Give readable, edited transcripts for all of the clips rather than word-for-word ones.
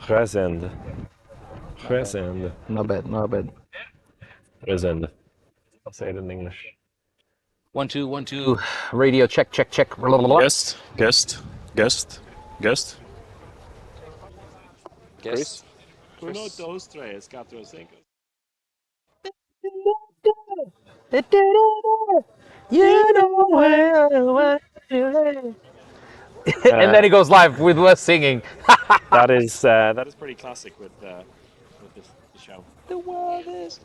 Gezende. Gezende. Not bad, not bad. Gezende. I'll say it in English. 1 2 1 2. Radio check check check. Blah, blah, blah. Guest, guest, guest, guest. Chris. Who knows those tres, cuatro, cinco? You know where and then Uh, it goes live with less singing. that is pretty classic with this the show. The world is.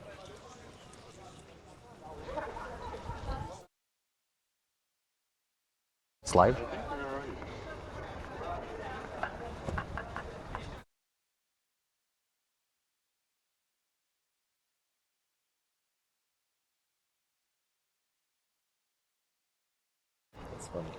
It's live. I think we're already. That's funny.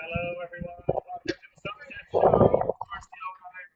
Hello, everyone. Welcome to the Sunset Show. We're still live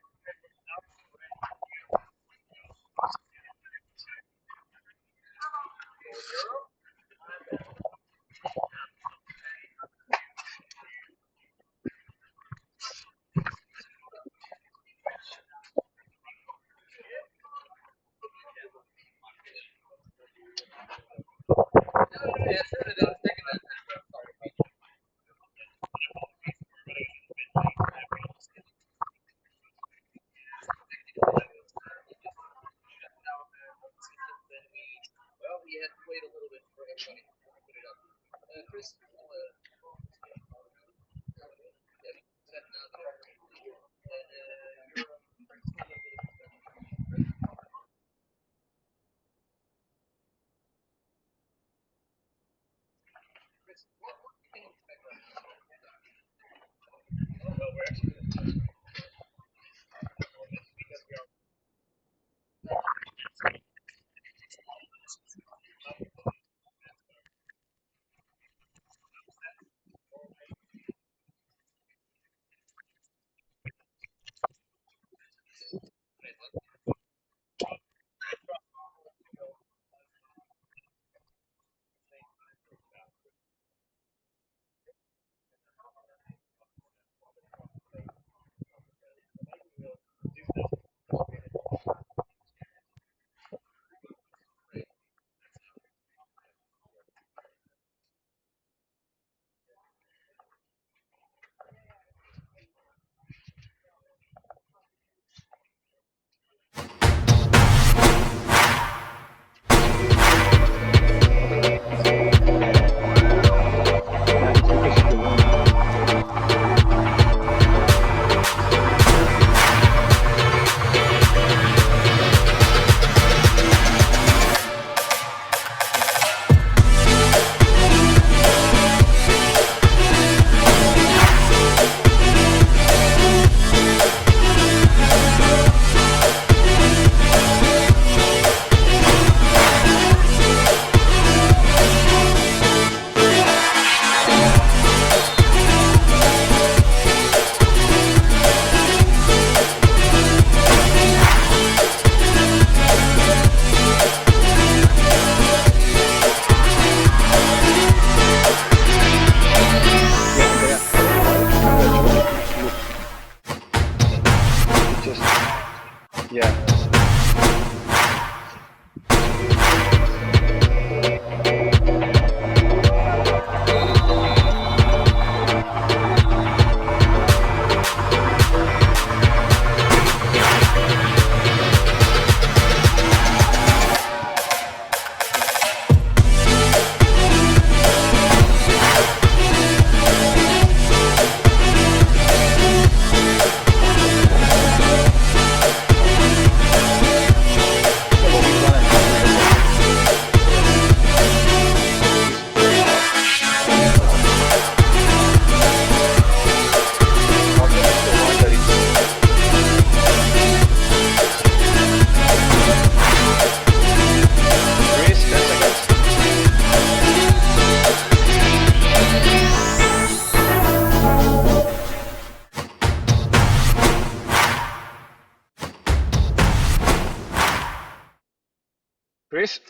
Chris?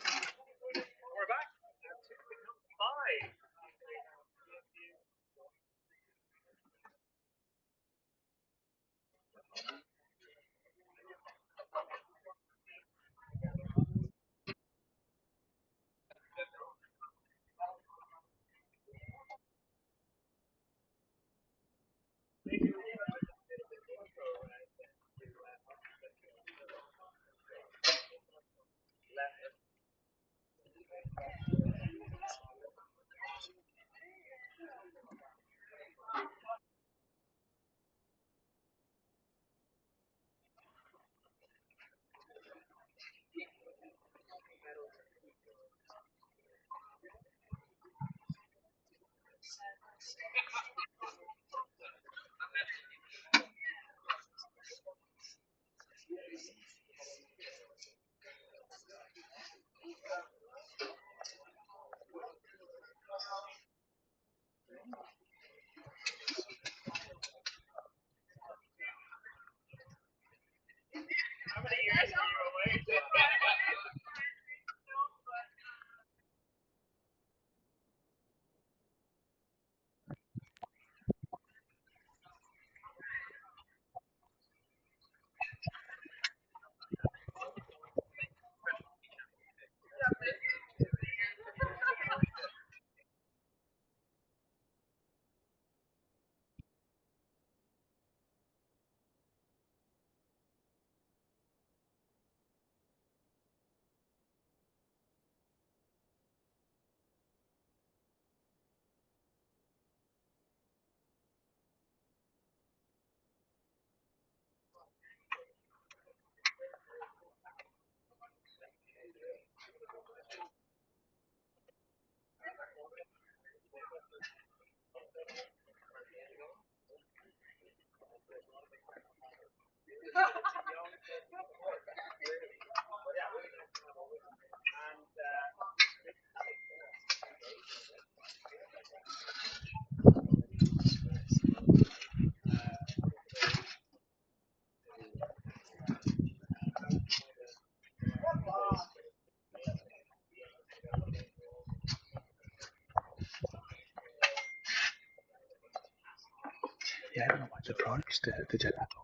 Yeah, I don't know what the problem is. The gelato.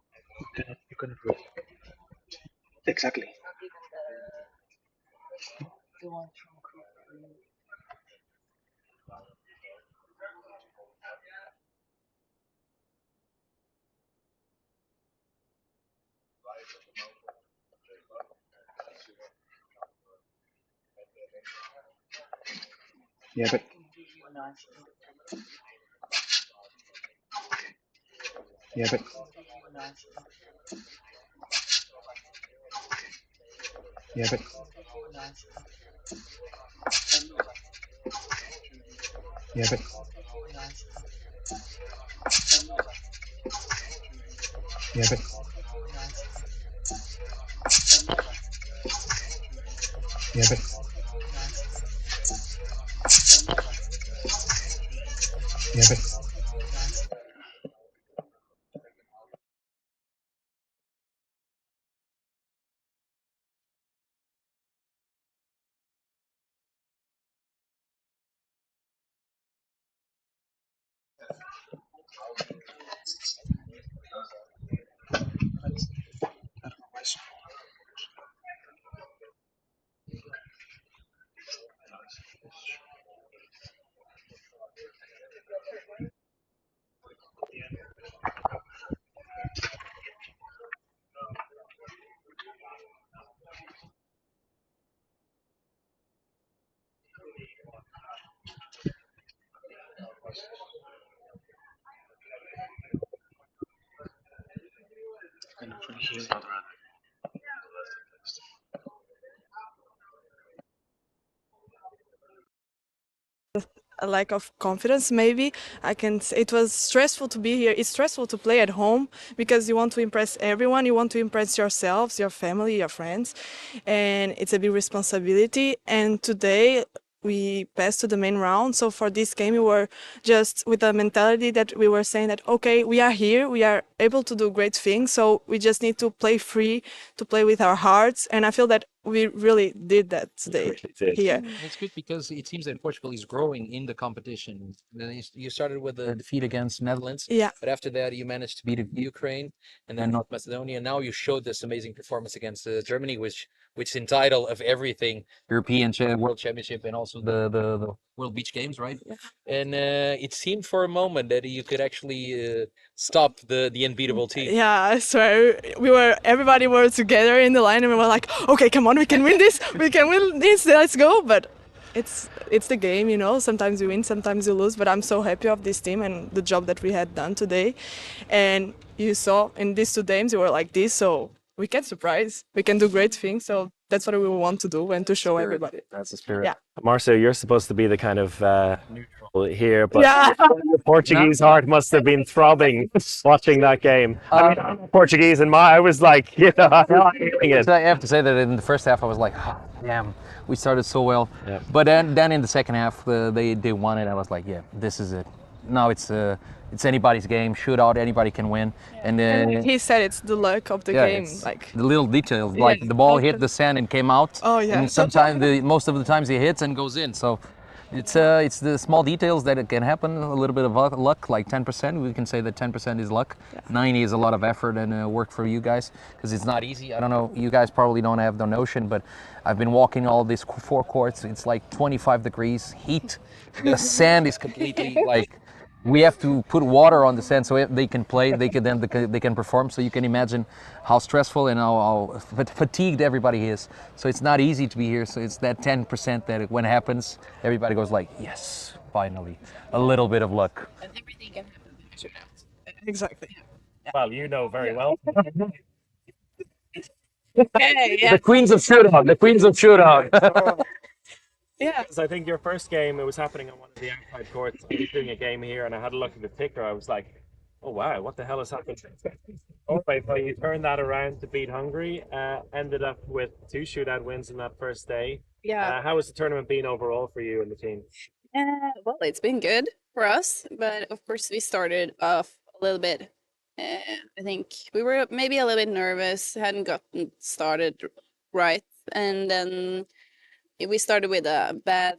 You cannot really. Exactly. Yeah, but yeah, but yeah, but yeah, but yeah, but yeah, but yeah, but I cannot really hear that. A lack of confidence maybe I can say. It was stressful to be here. It's stressful to play at home because you want to impress everyone, you want to impress yourselves, your family, your friends, and it's a big responsibility. And today we passed to the main round, so for this game we were just with a mentality that we were saying that okay, we are here, we are able to do great things, so we just need to play free, to play with our hearts, and I feel that we really did that today here. It's good because it seems that Portugal is growing in the competition. Then you started with a defeat against Netherlands, Yeah. but after that you managed to beat Ukraine and then North Macedonia. Now you showed this amazing performance against Germany, which in title of everything, European World Championship and also the World Beach Games, right? Yeah. And it seemed for a moment that you could actually stop the unbeatable team. Yeah, I swear, everybody were together in the line, and we were like, okay, come on, we can win this, let's go. But it's the game, you know. Sometimes you win, sometimes you lose. But I'm so happy of this team and the job that we had done today. And you saw in these 2 games, we were like this, so we can surprise, we can do great things. So that's what we want to do and to show everybody. That's the spirit. Yeah. Marcio, you're supposed to be the kind of neutral here, but Yeah. the Portuguese heart must have been throbbing watching that game. I mean, I'm Portuguese, and I was like, you know, I'm feeling it. So I have to say that in the first half I was like, oh, damn, we started so well. Yeah. But then in the second half they won it. I was like, yeah, this is it. Now it's anybody's game. Shootout, anybody can win. And then He said it's the luck of the game, it's like. the little details, like the ball hit the sand and came out. Oh, yeah. And sometimes most of the times it hits and goes in. So it's the small details that it can happen. A little bit of luck, like 10%. We can say that 10% is luck. 90 is a lot of effort and work for you guys because it's not easy. I don't know. You guys probably don't have the notion, but I've been walking all these 4 courts. It's like 25 degrees, heat. The sand is completely like. We have to put water on the sand so they can play. They can perform. So you can imagine how stressful and how fatigued everybody is. So it's not easy to be here. So it's that 10% that when it happens, everybody goes like, yes, finally, a little bit of luck. And everything can happen in shootout. Exactly. Well, you know very well. Okay, yeah. The queens of shootout. The queens of shootout. Yeah. Because I think your first game, it was happening on one of the outside courts. I was doing a game here, and I had a look at the ticker. I was like, oh wow, what the hell has happened? Oh, wait, but you turned that around to beat Hungary. Ended up with 2 shootout wins in that first day. Yeah. How has the tournament been overall for you and the team? Well, it's been good for us, but of course we started off a little bit. I think we were maybe a little bit nervous, hadn't gotten started right, and then we started with a bad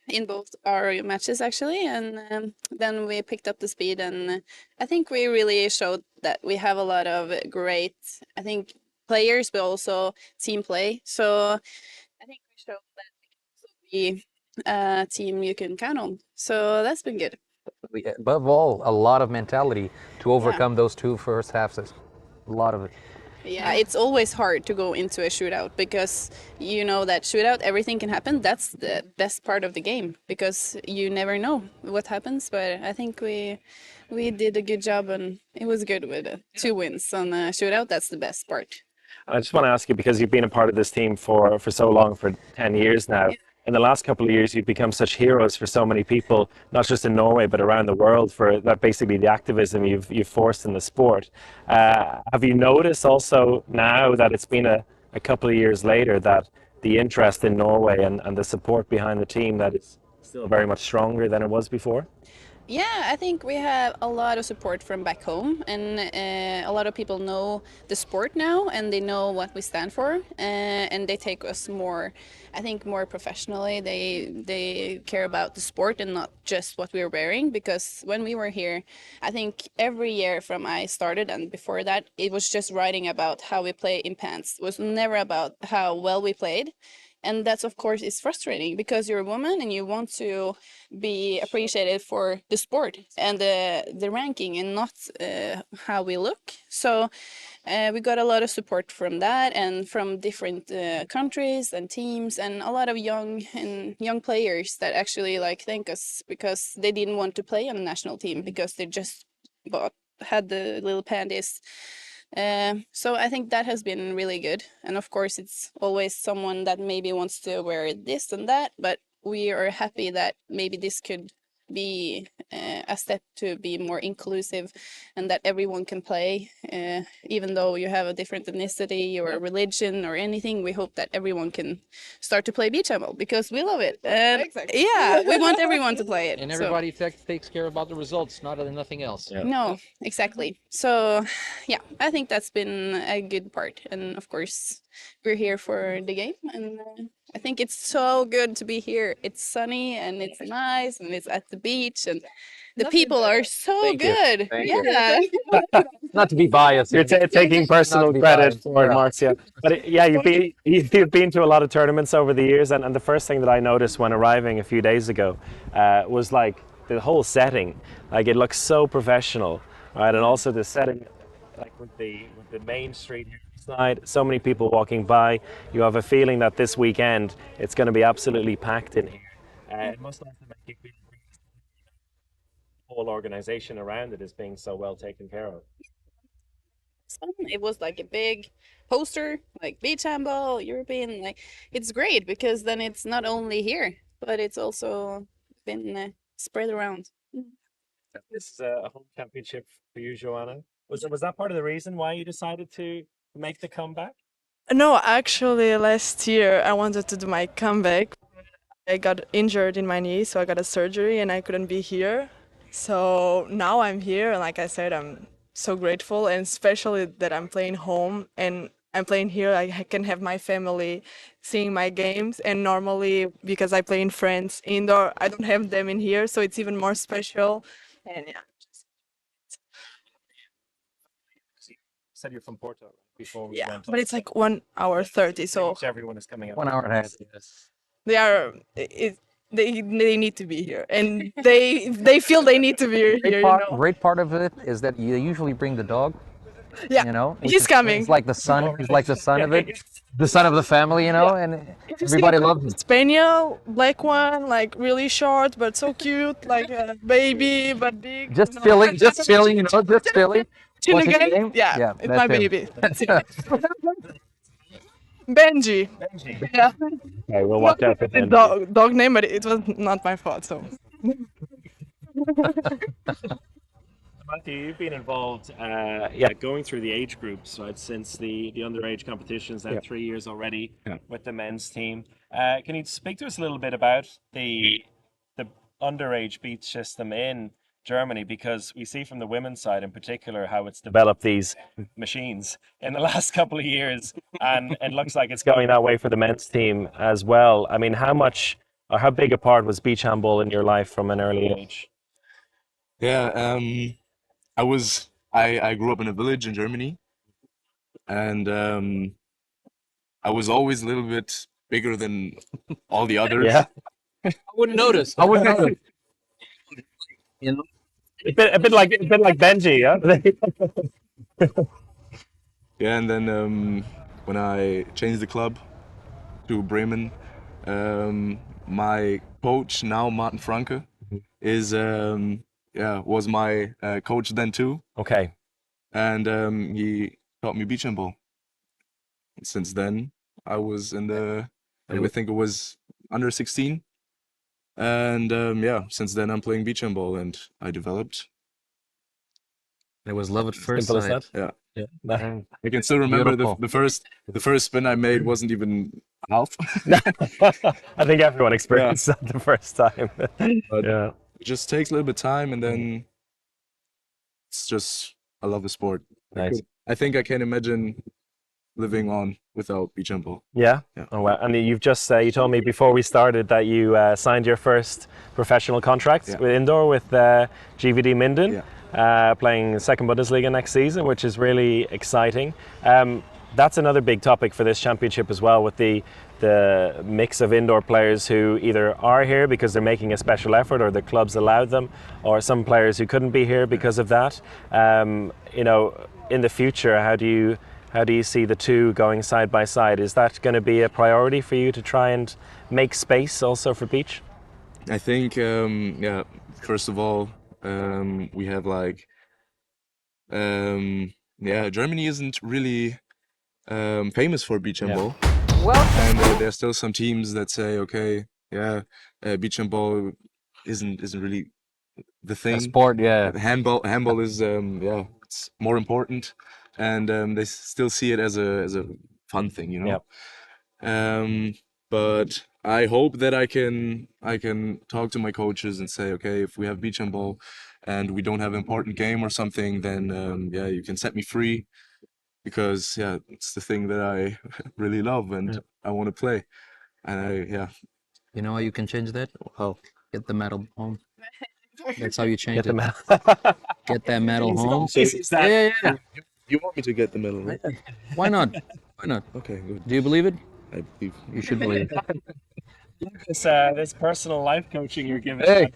in both our matches actually, and then we picked up the speed, and I think we really showed that we have a lot of great, I think, players, but also team play. So I think we showed that we can also be a team you can count on. So that's been good. Above all, a lot of mentality to overcome those two first halves. A lot of it. Yeah, it's always hard to go into a shootout because you know that shootout, everything can happen. That's the best part of the game because you never know what happens. But I think we did a good job, and it was good with 2 wins on a shootout. That's the best part. I just want to ask you, because you've been a part of this team for so long, for 10 years now. In the last couple of years, you've become such heroes for so many people, not just in Norway, but around the world, for that basically the activism you've forced in the sport. Have you noticed also now that it's been a couple of years later that the interest in Norway and the support behind the team that is still very much stronger than it was before? Yeah, I think we have a lot of support from back home, and a lot of people know the sport now, and they know what we stand for, and they take us more, I think, more professionally. They care about the sport and not just what we're wearing, because when we were here, I think every year from I started and before that, it was just writing about how we play in pants. It was never about how well we played. And that's, of course, is frustrating because you're a woman and you want to be appreciated for the sport and the ranking and not how we look. So we got a lot of support from that and from different countries and teams and a lot of young players that actually like thank us because they didn't want to play on the national team because they just had the little panties. So I think that has been really good. And of course, it's always someone that maybe wants to wear this and that, but we are happy that maybe this could be a step to be more inclusive and that everyone can play, even though you have a different ethnicity or religion or anything. We hope that everyone can start to play beach handball because we love it. Exactly. Yeah, we want everyone to play it. And so- everybody takes care about the results, nothing else. Yeah. No, exactly. So, yeah, I think that's been a good part. And of course, we're here for the game. And I think it's so good to be here. It's sunny and it's nice and it's at the beach and the people are so Thank you. good. Thank you. Yeah. Not to be biased. You're taking personal be credit biased. for it, Yeah. Marcia. But yeah, you've been to a lot of tournaments over the years, and the first thing that I noticed when arriving a few days ago was like the whole setting. Like it looks so professional, right? And also the setting, like with the main street here side, so many people walking by. You have a feeling that this weekend it's going to be absolutely packed in here. It must also make you feel the whole organization around it is being so well taken care of. It was like a big poster, like beach handball, European. Like it's great because then it's not only here, but it's also been spread around. This is a home championship for you, Joanna. Was that part of the reason why you decided to make the comeback? No, actually, last year I wanted to do my comeback. I got injured in my knee, so I got a surgery and I couldn't be here. So now I'm here, and like I said, I'm so grateful, and especially that I'm playing home and I'm playing here. I can have my family seeing my games, and normally because I play in France indoor, I don't have them in here, so it's even more special. And yeah. You said you're from Porto before we Yeah, went but on. it's like 1 hour 30, so Pretty much everyone is coming up. 1 hour and a half. they are they need to be here, and they feel they need to be here. Great part of it is that you usually bring the dog. Yeah, You know, which he's is- coming. He's like the son. He's like the son of it, the son of the family. You know, and If you see everybody the loves him. Spaniel, black one, like really short but so cute, like a baby but big. Just you know. filling, you know, just filling. In the Watching the game? game? Yeah, Yeah, it's that's my him. baby. That's it. Benji. Benji. Yeah. Okay, we'll watch out for The Benji. dog name, but it was not my fault. So Matthew, you've been involved, going through the age groups, right, since the underage competitions, now 3 years already with the men's team. Can you speak to us a little bit about the underage beach system in Germany? Because we see from the women's side in particular how it's developed these machines in the last couple of years, and it looks like it's going that way for the men's team as well. I mean, how much or how big a part was beach handball in your life from an early age? Yeah, I grew up in a village in Germany, and I was always a little bit bigger than all the others. Yeah, I wouldn't notice. I wouldn't notice. You know? a bit like Benji, yeah. Yeah, and then when I changed the club to Bremen, my coach now, Martin Franke, is was my coach then too, Okay, and he taught me beach handball. Since then, I was in the I think it was under 16, and since then I'm playing beach handball, and I developed. It was love at first simple as sight. that. Yeah, Yeah. I can still remember Beautiful. the first spin I made wasn't even half. I think everyone Yeah, experienced that the first time. but Yeah, it just takes a little bit of time, and then it's just I love the sport. nice. I think I can imagine living on without beach handball. Yeah. Yeah. Oh wow. And you've just you told me before we started that you signed your first professional contract Yeah. with indoor with GVD Minden, Yeah. playing second Bundesliga next season, which is really exciting. That's another big topic for this championship as well, with the mix of indoor players who either are here because they're making a special effort or the clubs allowed them, or some players who couldn't be here because of that. In the future, how do you see the two going side by side? Is that going to be a priority for you to try and make space also for beach? I think first of all, we have like Germany isn't really famous for beach handball. Well, And there's still some teams that say, okay, beach handball isn't really the a thing. sport, yeah. Handball is it's more important, and they still see it as a fun thing, you know. But I hope that I can talk to my coaches and say, okay, if we have beach handball and we don't have an important game or something, then you can set me free, because it's the thing that I really love and I want to play. And You know how you can change that? how Get the medal home. That's how you change Get them it. out. Get that medal home. Is that- Yeah, yeah, you want me to get the medal, right? yeah. Why not? Why not? Okay, good. Do you believe it? I believe. You should believe it. this personal life coaching you're giving. Hey,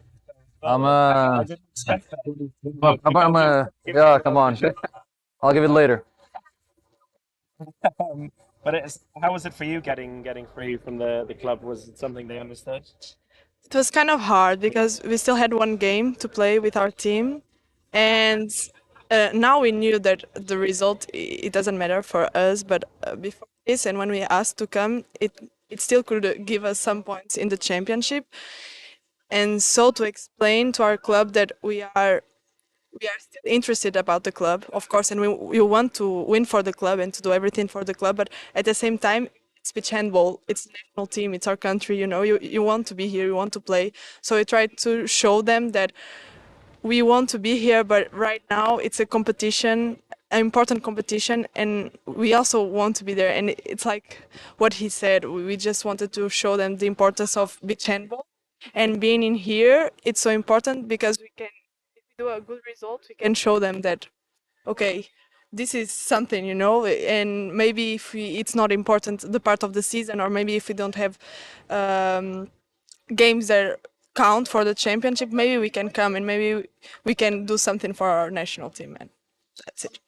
I'm I didn't expect that. yeah, come on. I'll give it later. But how was it for you getting free from the club? Was it something they understood? It was kind of hard because we still had one game to play with our team, and now we knew that the result it doesn't matter for us. But before this, and when we asked to come, it still could give us some points in the championship. And so to explain to our club that we are still interested about the club, of course, and we want to win for the club and to do everything for the club. But at the same time, it's beach handball. It's the national team. It's our country. You want to be here. You want to play. So we try to show them that we want to be here, but right now it's a competition, an important competition, and we also want to be there. And it's like what he said. We just wanted to show them the importance of beach handball, and being in here, it's so important because we can do a good result, we can show them that, okay, this is something, and maybe if it's not important the part of the season, or maybe if we don't have games that count for the championship, maybe we can come and maybe we can do something for our national team, and that's it.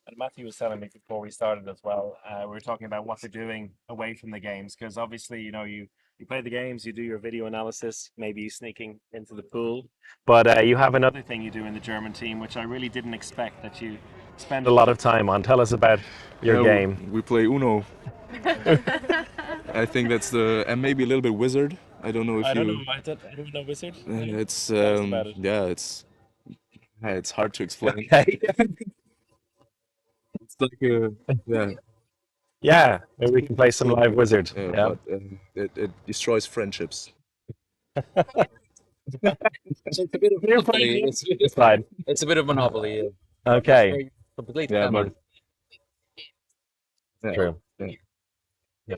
And Matthew was telling me before we started as well. We were talking about what they're doing away from the games, because obviously, you play the games, you do your video analysis, maybe you sneaking into the pool, but you have another thing you do in the German team, which I really didn't expect that you spend a lot of time on. Tell us about your game. We play Uno. I think that's and maybe a little bit Wizard. I don't know if I don't you. know. I don't know Wizard. It's Tell us about it. it's hard to explain. Okay. It's like Yeah, maybe we can play some live Wizard. Yeah. but it destroys friendships. It's a bit of Monopoly. It's fine. It's a bit of Monopoly. Okay. Complete Yeah, family. Yeah. True. Yeah. Yeah.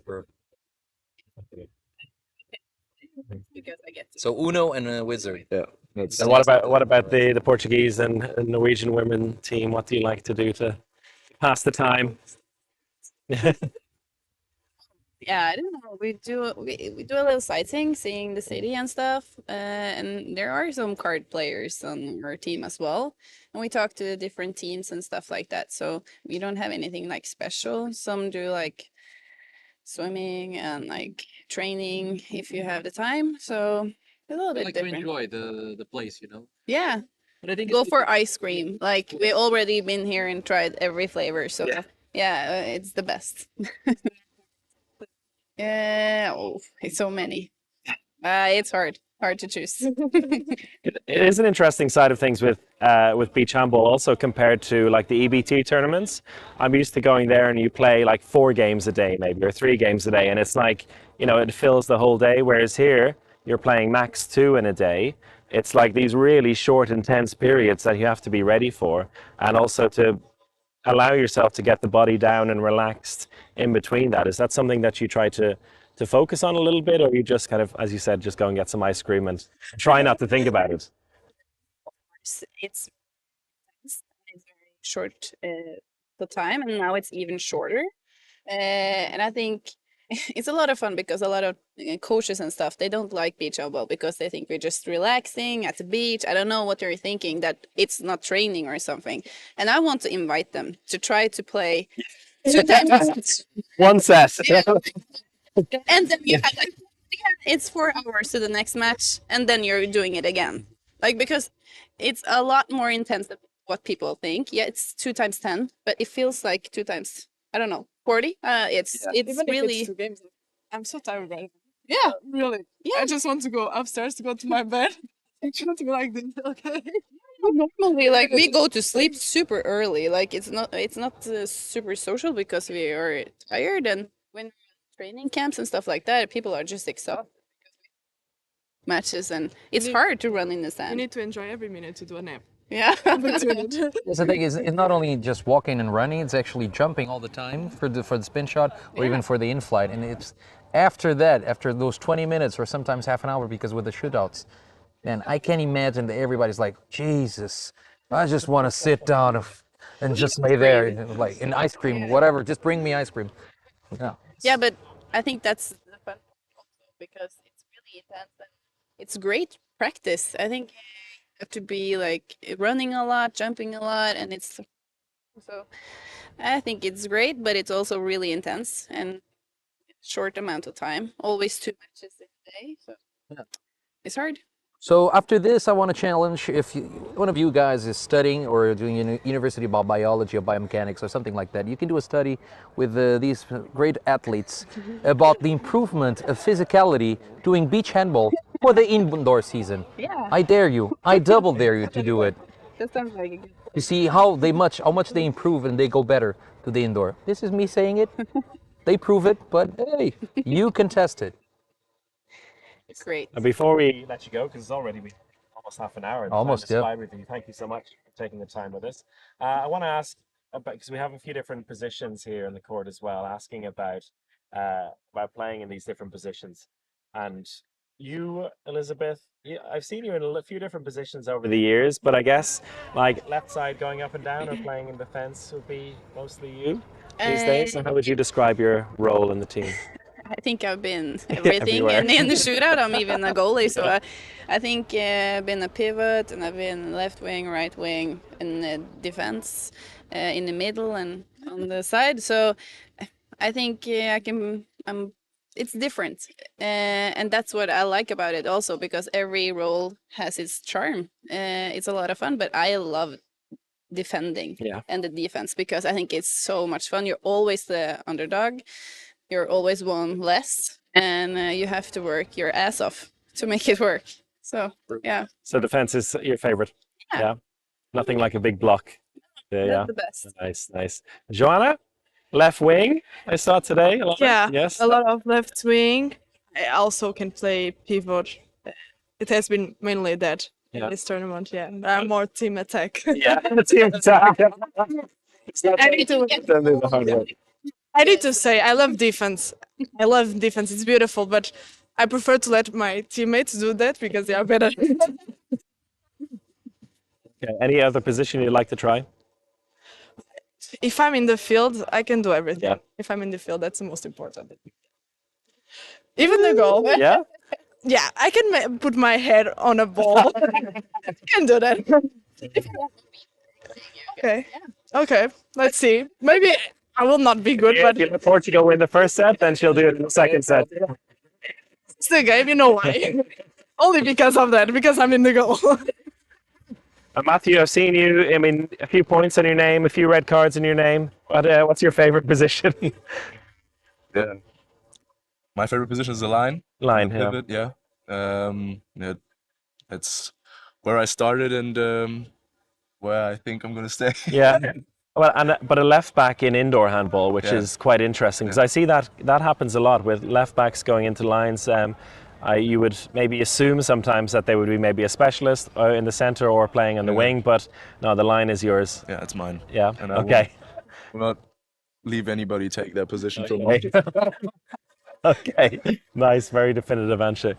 because I get to. So Uno and a wizard. Yeah. That's And what about the Portuguese and Norwegian women team? What do you like to do to pass the time? Yeah, I don't know. We do a little sightseeing, seeing the city and stuff. And there are some card players on our team as well. And we talk to different teams and stuff like that. So we don't have anything like special. Some do like swimming and like training if you have the time. So a little bit different. enjoy the place, you know. Yeah. But I think Go for ice cream. Like we already been here and tried every flavor. So yeah, it's the best. Yeah, oh, it's so many. It's hard to choose. It is an interesting side of things with beach handball, also compared to like the EBT tournaments. I'm used to going there and you play like 4 games a day, maybe, or 3 games a day, and it's like, you know, it fills the whole day. Whereas here, you're playing max 2 in a day. It's like these really short, intense periods that you have to be ready for, and also to allow yourself to get the body down and relaxed in between that. Is that something that you try to focus on a little bit, or you just kind of, as you said, just go and get some ice cream and try not to think about it? It's very short the time, and now it's even shorter. And I think it's a lot of fun because a lot of coaches and stuff, they don't like beach handball because they think we're just relaxing at the beach. I don't know what they're thinking, that it's not training or something. And I want to invite them to try to play 2 times. One set. And then you have like, it's 4 hours to the next match, and then you're doing it again. Like, because it's a lot more intense than what people think. Yeah, it's 2 times 10, but it feels like 2 times, I don't know, 40. It's Even really, if it's 2 games, I'm so tired right now. yeah, Really. Yeah. I just want to go upstairs to go to my bed. I want to go like this. Okay. normally like we go to sleep super early. Like it's not super social because we are tired, and when training camps and stuff like that, people are just exhausted because we have matches, and it's hard to run in the You sand. need to enjoy every minute to do a nap. Yeah. Between it. Yes, the thing is, it's not only just walking and running; it's actually jumping all the time for the spin shot, or even for the in-flight. And it's after that, after those 20 minutes or sometimes half an hour, because with the shootouts, man, I can't imagine that everybody's like, Jesus, I just want to sit down and just lay there, like in ice cream, whatever. Just bring me ice cream. Yeah. Yeah, but I think that's the fun also because it's really intense and it's great practice. I think you have to be like running a lot, jumping a lot, and it's so I think it's great, but it's also really intense and short amount of time. Always 2 matches in a day, so it's hard. So after this, I want to challenge if one of you guys is studying or doing university about biology or biomechanics or something like that, you can do a study with these great athletes about the improvement of physicality doing beach handball for the indoor season. Yeah. I dare you. I double dare you to do it. That sounds like a good. You see how much they improve and they go better to the indoor. This is me saying it. They prove it, but hey, you can test it. Great. And before we let you go, because it's already been almost half an hour, Almost, the time yeah. has fly with you. Thank you so much for taking the time with us. I want to ask about, because we have a few different positions here in the court as well, asking about playing in these different positions. And you, Elizabeth, I've seen you in a few different positions over the years, but I guess like left side going up and down or playing in defense would be mostly you these days. And how would you describe your role in the team? I think I've been everything, Everywhere. and in the shootout, I'm even a goalie. So I think I've been a pivot, and I've been left wing, right wing, and defense, in the middle and on the side. So I think I can. It's different, and that's what I like about it also because every role has its charm. It's a lot of fun, but I love defending and the defense because I think it's so much fun. You're always the underdog. You're always one less, and you have to work your ass off to make it work. So, yeah. So defense is your favorite? Yeah. Nothing like a big block. That's the best. Nice. Joanna, left wing, I saw today. A lot yes. A lot of left wing. I also can play pivot. It has been mainly that in this tournament, but I'm more team attack. Team attack. I need to say, I love defense. It's beautiful, but I prefer to let my teammates do that because they are better. Okay. Any other position you'd like to try? If I'm in the field, I can do everything. Yeah. If I'm in the field, that's the most important. Even the goal. Yeah. Yeah, I can put my head on a ball. I can do that. Okay. Okay. Let's see. Maybe I will not be good, but If you let Portugal win the first set, then she'll do it in the second set. it's the game. You know why? Only because of that. Because I'm in the goal. Matthew, I've seen you. I mean, a few points on your name, a few red cards in your name. What's your favorite position? Yeah. My favorite position is the line. Line, the yeah. pivot, yeah. Yeah, that's where I started and where I think I'm gonna stay. Yeah. Well, but a left back in indoor handball, which Yeah. is quite interesting because I see that happens a lot with left backs going into lines. You would maybe assume sometimes that they would be maybe a specialist in the center or playing on the Yeah. wing, but no, the line is yours. Yeah, it's mine. Yeah. And I Okay. will not leave anybody take that position from me. Okay. Okay, nice, very definitive answer.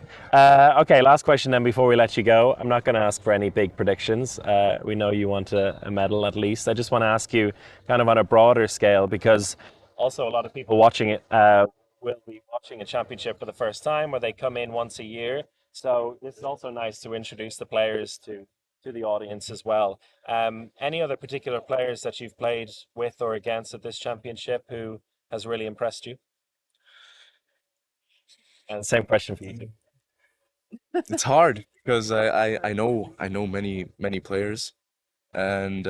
Okay, last question then before we let you go. I'm not going to ask for any big predictions. We know you want a medal at least. I just want to ask you kind of on a broader scale because also a lot of people watching it will be watching a championship for the first time or they come in once a year. So this is also nice to introduce the players to the audience as well. Any other particular players that you've played with or against at this championship who has really impressed you? And same question for you too. It's hard because I know many players and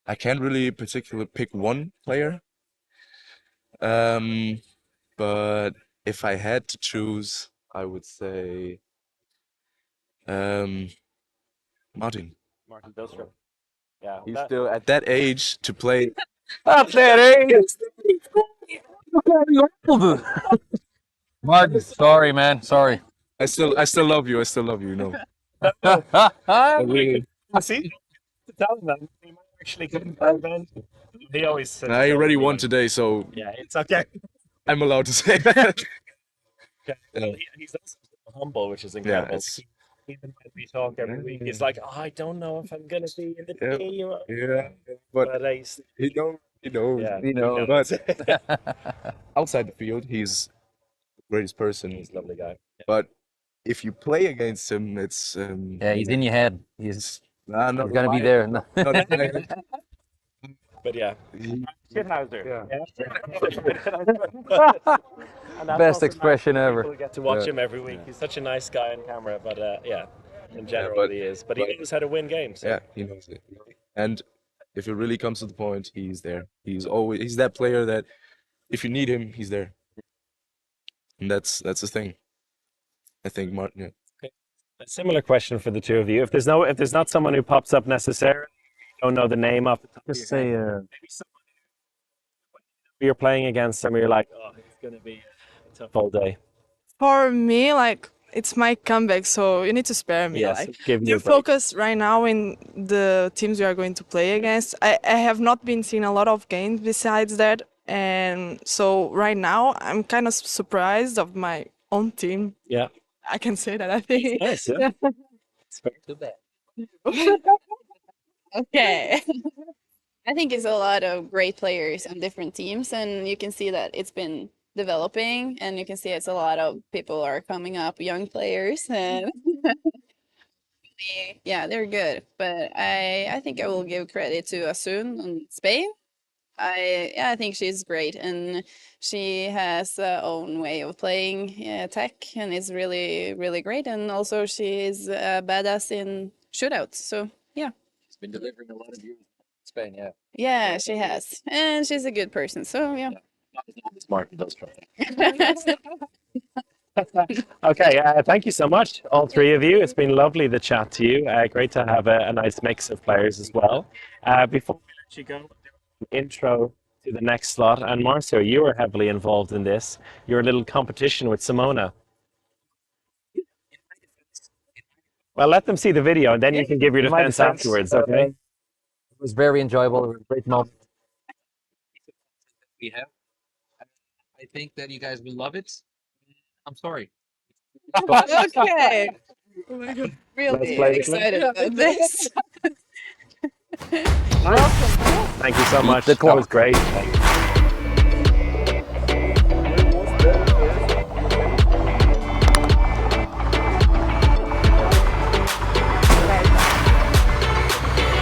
I can't really particularly pick one player. But if I had to choose, I would say um, Martin. Martin Bilstrom. Yeah. He's still at that age to play. Up there, Martin, sorry, man. Sorry. I still love you. I still love you. You know. Really. See, to tell him that he might actually come Ben. He always says. I already won today, so Yeah, it's okay. I'm allowed to say that. Okay. Yeah. He's also humble, which is Yeah, incredible. it's Even when we talk every week, he's like, "Oh, I don't know if I'm gonna be in the Yeah. team." yeah, but he knows. He knows. Yeah, You know. he But knows. outside the field, he's the greatest person. He's a lovely guy. But if you play against him, it's Yeah, he's in your head. He's not gonna be my- there. not my- But yeah, he- Shithouser. Yeah. And that's Best also expression nice that ever. people get to watch Yeah. him every week. He's such a nice guy on camera, but yeah, in general but- he is. But he but- knows how to win games. So. Yeah, he knows it. And if it really comes to the point, he's there. He's that player that if you need him, he's there. And that's the thing. I think Martin. Yeah. A similar question for the two of you. If there's not someone who pops up necessarily, you don't know the name off the top of Just your say, head, maybe someone who you're playing against and you're like, oh, it's gonna be a tough all day. For me, like it's my comeback, so you need to spare me. Yes, Like give me you a break. focus right now in the teams we are going to play against. I have not been seeing a lot of games besides that, and so right now I'm kind of surprised of my own team. Yeah. I can say that. I think. Nice. Yeah. It's very too bad. Okay. I think it's a lot of great players on different teams, and you can see that it's been developing, and you can see it's a lot of people are coming up, young players, and yeah, they're good. But I think I will give credit to Asun in Spain. I think she's great, and she has her own way of playing tech, and it's really great. And also she is a badass in shootouts. So yeah. He's been delivering a lot of you in Spain, yeah. Yeah, she has. And she's a good person. So, yeah. Smart. Those Okay, thank you so much, all three of you. It's been lovely to chat to you. Great to have a nice mix of players as well. Before we let you go, an intro to the next slot. And Marcio, you were heavily involved in this. Your little competition with Simona. Well, let them see the video, and then you can give your In my defense defense, afterwards, okay? It was very enjoyable. It was a great moment. We have. I think that you guys will love it. I'm sorry. Okay. Oh my god. Really play the excited about this. Thank you so much. the That was clock. great.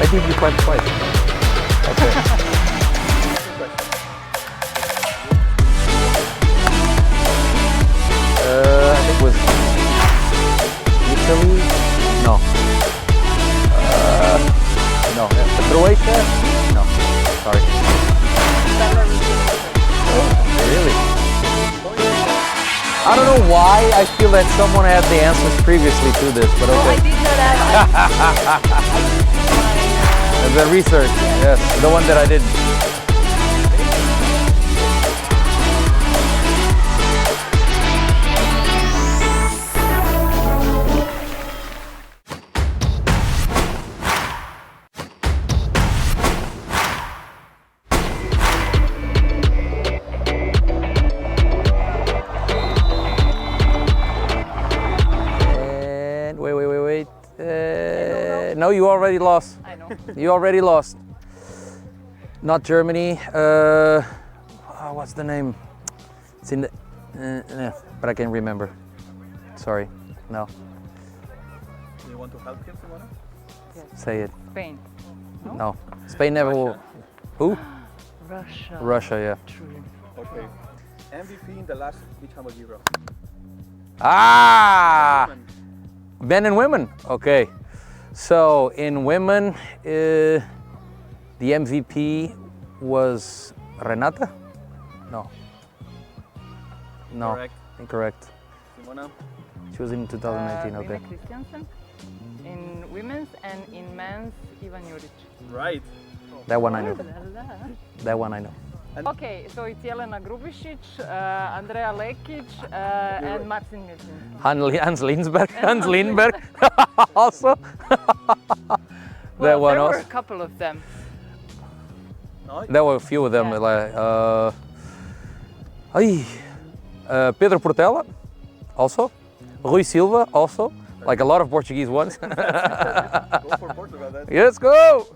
I think you played twice. Okay. I think it was Italy. No. No. Croatia? No. Sorry. Really? I don't know why I feel that someone had the answers previously to this, but okay. I did not have. The research, yes, the one that I did. And wait. No, you already lost. I know. You already lost. Not Germany. What's the name? It's in the. But I can't remember. Sorry. No. Do you want to help him, Simona? Say it. Spain. No. Spain never will. Who? Russia. Russia, yeah. True. Okay. MVP in the last Beach Handball Euro. Ah! Men and women. Okay. So in women, the MVP was Renata? No. No. Correct. Incorrect. Simona? She was in 2019. Okay. Lina Christiansen in women's and in men's Ivan Juric. Right. That one I know. La, la. That one I know. Okay, so it's Jelena Grubišić, Andrea Lekić, and Marcin Milcinski. Hans Lindberg. Hans Lindberg. Also. That Well, one there were also. a couple of them. No? There were a few of them. Yeah. Like, Pedro Portela, also. Rui Silva, also. Like a lot of Portuguese ones. Go for Portugal then. Let's go!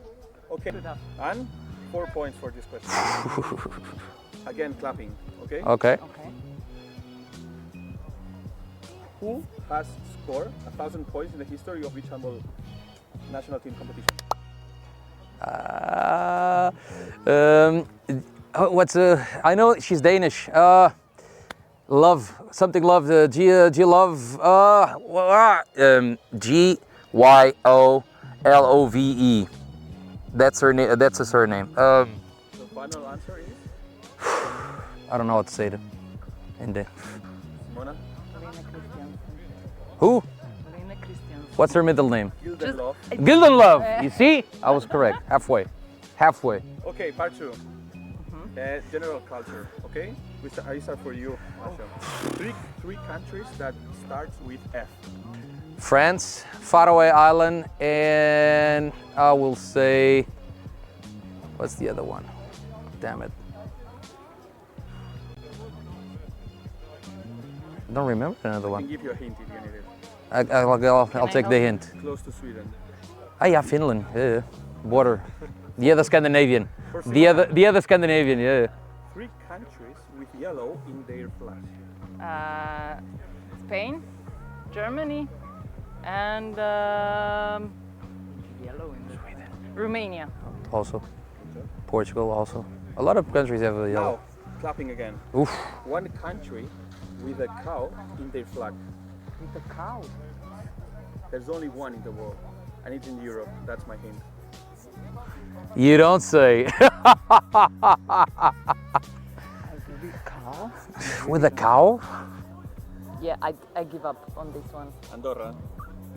Okay. And 4 points for this question. Again, clapping. Okay. Okay. Okay. Who has scored 1,000 points in the history of beach handball national team competition? I know she's Danish. Love, something love, G love, Gyolove. That's her name, that's a surname. The final answer is I don't know what to say to in the. Simona Lina Christiansen. Who? Lina Christiansen. What's her middle name? Gildenlov. Gildenlove. You see? I was correct. Halfway. Halfway. Okay, part 2. General culture. Okay, I start for you, Marshall. Three countries that starts with F. France, Faroe Island, and I will say, what's the other one? Damn it. I don't remember another I one. can give you a hint if you need it. I'll take the hint. Close to Sweden. Ah, yeah, Finland. Yeah, border. The other Scandinavian. The other Scandinavian. Yeah. 3 countries with yellow in their flag. Spain, Germany, and yellow in Sweden. Romania. Also. Portugal. Also. A lot of countries have a yellow. Now, clapping again. Oof. 1 country with a cow in their flag. With a cow. There's only 1 in the world, and it's in Europe. That's my hint. You don't say. Cow? With a cow? Yeah, I give up on this one. Andorra.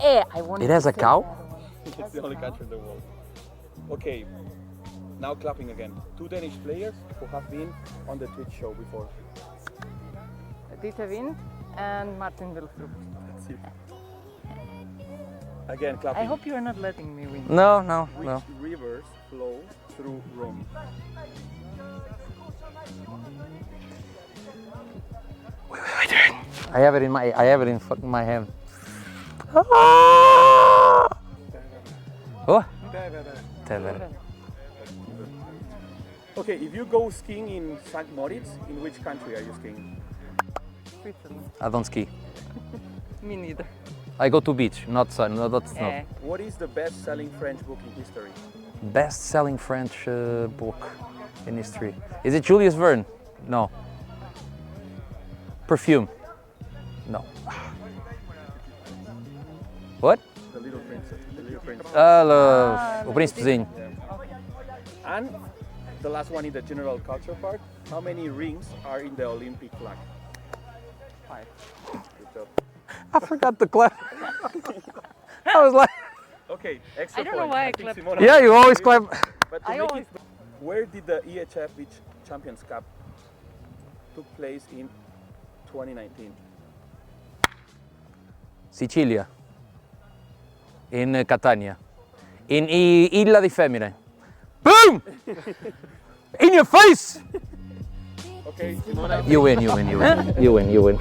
I want. It has a cow? It's the only country in the world. Okay, now clapping again. 2 Danish players who have been on the Twitch show before. Dieter Wind and Martin Wilstrup. That's it. Again, clapping. I hope you are not letting me win. No. Which rivers flow through Rome? Wait. I have it in fucking my hand. Ah! Oh. Tever. Okay, if you go skiing in St. Moritz, in which country are you skiing? Switzerland. I don't ski. Me neither. I go to beach, not sun, not snow. Eh. What is the best-selling French book in history? Best-selling French book in history. Is it Julius Verne? No. Perfume? No. What? The Little Princess. The Little Prince. O Príncipezinho. And the last one in the general culture part. How many rings are in the Olympic flag? 5. Good job. I forgot the clap. I was like, Okay, extra I don't know point. why I think clapped. Simona- yeah, you always clap. But to I make always- it, where did the EHF Beach Champions Cup took place in 2019? Sicilia. In Catania. In Isla di Femmine. Boom! In your face! Okay, Simona. You win, you win, you win. You win, you win.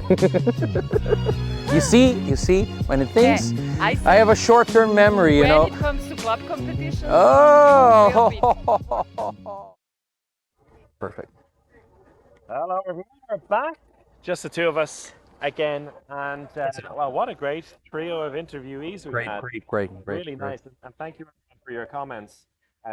You see, when it thinks, I I have a short-term memory, you when know. it comes to club competition, Oh! Perfect. Hello, everyone. We're back. Just the two of us again, and well, what a great trio of interviewees we had. Great. Really nice, and thank you for your comments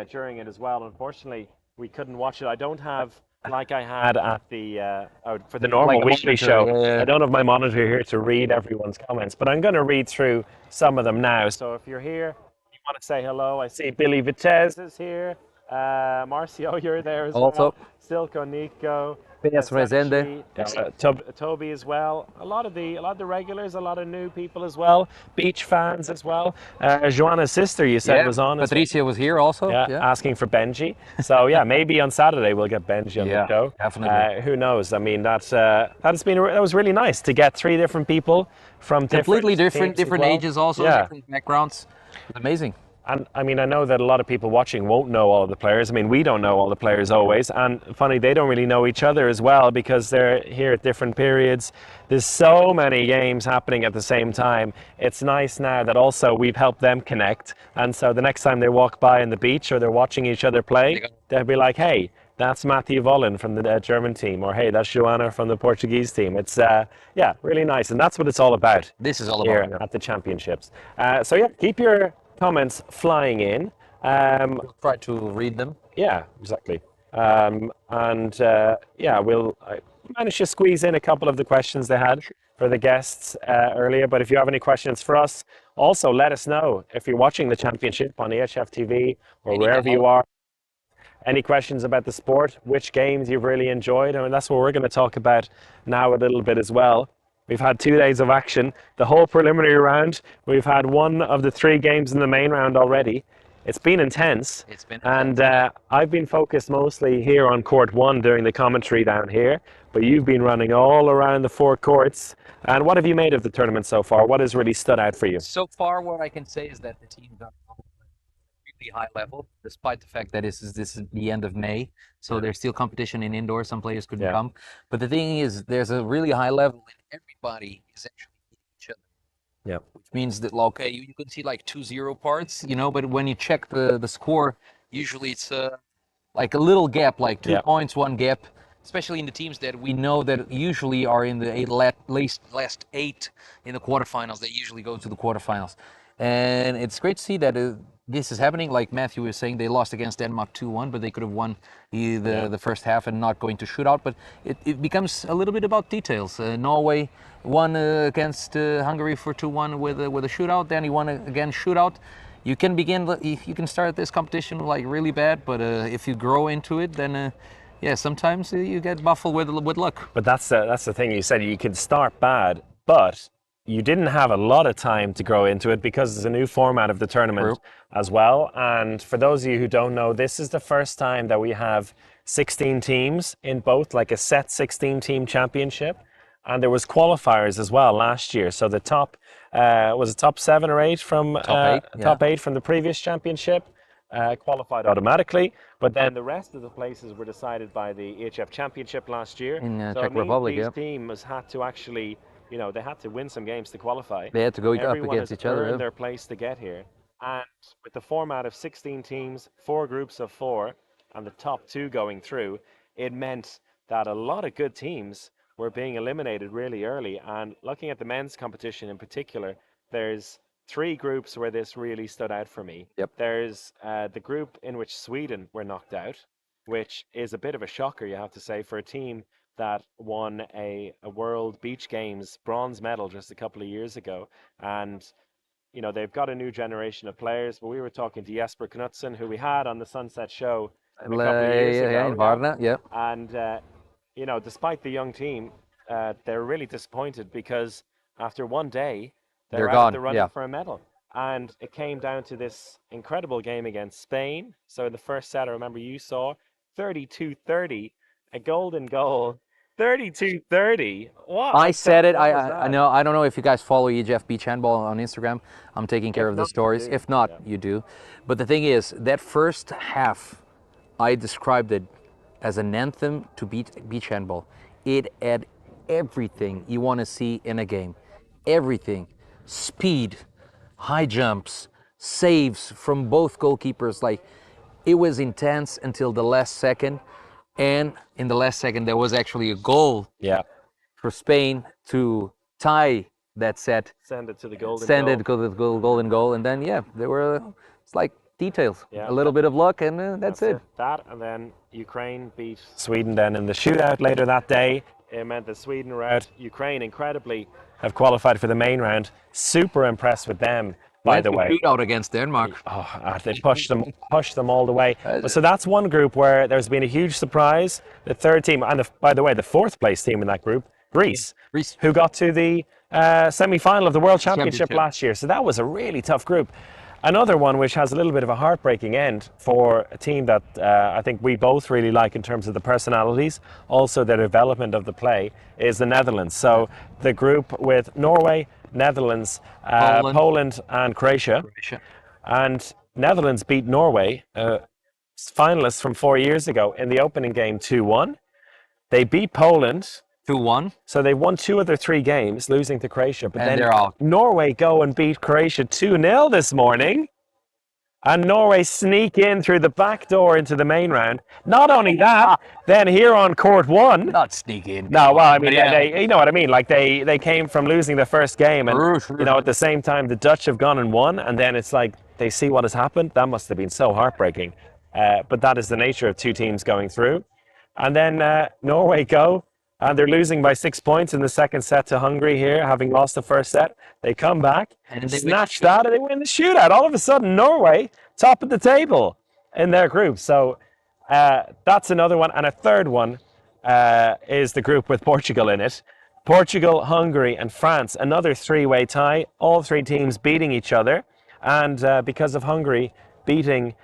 during it as well. Unfortunately, we couldn't watch it. I don't have, like I had at the for the normal Like a weekly monitor, show. yeah. I don't have my monitor here to read everyone's comments, but I'm going to read through some of them now. So if you're here, you want to say hello. I see Billy Vitez is here. Marcio, you're there as Also. well. Silko, Nico. PS Resende. Toby as well. A lot of the regulars, a lot of new people as well. Beach fans as well. Joanna's sister, you said, was on. Patricia was here also. Yeah, asking for Benji. So yeah, maybe on Saturday we'll get Benji on the show. Definitely. Who knows? I mean, that was really nice to get 3 different people from Completely different different teams as well. ages also, Yeah. different backgrounds. It's amazing. And I mean, I know that a lot of people watching won't know all of the players. I mean, we don't know all the players always. And funny, they don't really know each other as well because they're here at different periods. There's so many games happening at the same time. It's nice now that also we've helped them connect. And so the next time they walk by on the beach or they're watching each other play, they'll be like, hey, that's Matthew Vollen from the German team, or hey, that's Joanna from the Portuguese team. It's really nice. And that's what it's all about. This is all here about at the championships. So yeah, keep your comments flying in. We'll try to read them. Yeah, exactly. I managed to squeeze in a couple of the questions they had for the guests earlier. But if you have any questions for us, also let us know if you're watching the championship on EHF TV or wherever you are. Any questions about the sport, which games you've really enjoyed? I mean, that's what we're going to talk about now a little bit as well. We've had 2 days of action. The whole preliminary round, we've had 1 of the 3 games in the main round already. It's been intense. And I've been focused mostly here on court 1 doing the commentary down here, but you've been running all around the 4 courts. And what have you made of the tournament so far? What has really stood out for you? So far, what I can say is that the teams are really high level, despite the fact that this is the end of May. So there's still competition in indoor. Some players couldn't come. But the thing is, there's a really high level and everybody is actually beating each other. Yeah. Which means that, okay, you can see like 2-0 parts, but when you check the score, usually it's like a little gap, like 2 points, 1 gap, especially in the teams that we know that usually are in the last 8 in the quarterfinals. They usually go to the quarterfinals. And it's great to see that this is happening. Like Matthew was saying, they lost against Denmark 2-1, but they could have won the first half and not going to shootout. But it becomes a little bit about details. Norway won against Hungary for 2-1 with a shootout. Then he won again shootout. You can start this competition like really bad, but if you grow into it, then sometimes you get buffled with luck. But that's the thing. You said you could start bad, but you didn't have a lot of time to grow into it because it's a new format of the tournament as well. And for those of you who don't know, this is the first time that we have 16 teams in both, like a set 16 team championship. And there was qualifiers as well last year. So the top was it top 7 or 8 from top 8 from the previous championship qualified automatically. But then the rest of the places were decided by the EHF championship last year. In so Czech Republic, these teams had to actually you know, they had to win some games to qualify. They had to go up Everyone against has each other. earned Yeah. their place to get here. And with the format of 16 teams, 4 groups of 4, and the top 2 going through, it meant that a lot of good teams were being eliminated really early. And looking at the men's competition in particular, there's 3 groups where this really stood out for me. Yep. There's the group in which Sweden were knocked out, which is a bit of a shocker, you have to say, for a team that won a World Beach Games bronze medal just a couple of years ago. And you know, they've got a new generation of players, but we were talking to Jesper Knutsen, who we had on the Sunset Show a couple of years ago. In Varna, yeah. And, you know, despite the young team, they're really disappointed because after one day, They're out of gone, the running yeah. for a medal. And it came down to this incredible game against Spain. So in the first set, I remember you saw 32-30, a golden goal. 32-30. What? I said it. What was I that? know. I don't know if you guys follow EHF Beach Handball on Instagram. I'm taking care of the not, you stories. do. If not, Yeah. you do. But the thing is, that first half, I described it as an anthem to beach handball. It had everything you want to see in a game. Everything. Speed, high jumps, saves from both goalkeepers. Like, it was intense until the last second. And in the last second, there was actually a goal Yeah. for Spain to tie that set, Send it to the golden send goal. it to the golden goal, and then there were, it's like details, Yeah. a little bit of luck, and that's it. That, and then Ukraine beat Sweden then in the shootout later that day. It meant that Sweden were out. Ukraine, incredibly, have qualified for the main round. Super impressed with them, by the way. Shootout against Denmark. They pushed them all the way. So that's one group where there's been a huge surprise. The third team, and by the way, the 4th place team in that group, Greece, who got to the semi-final of the World Championship last year. So that was a really tough group. Another one which has a little bit of a heartbreaking end for a team that I think we both really like in terms of the personalities, also the development of the play, is the Netherlands. So the group with Norway, Netherlands, Poland and Croatia. And Netherlands beat Norway, finalists from 4 years ago, in the opening game 2-1. They beat Poland 2-1. So they won 2 of their 3 games, losing to Croatia. But And then they're out. Norway go and beat Croatia 2-0 this morning. And Norway sneak in through the back door into the main round. Not only that, then here on court 1. Not sneak in. No, well, I mean, Yeah. they, you know what I mean. Like they came from losing the first game, and you know, at the same time, the Dutch have gone and won, and then it's like they see what has happened. That must have been so heartbreaking. But that is the nature of 2 teams going through. And then Norway go, and they're losing by 6 points in the second set to Hungary here, having lost the first set. They come back, And they snatch that, and they win the shootout. All of a sudden, Norway, top of the table in their group. So that's another one. And a third one is the group with Portugal in it. Portugal, Hungary, and France, another 3-way tie. All 3 teams beating each other. And because of Hungary beating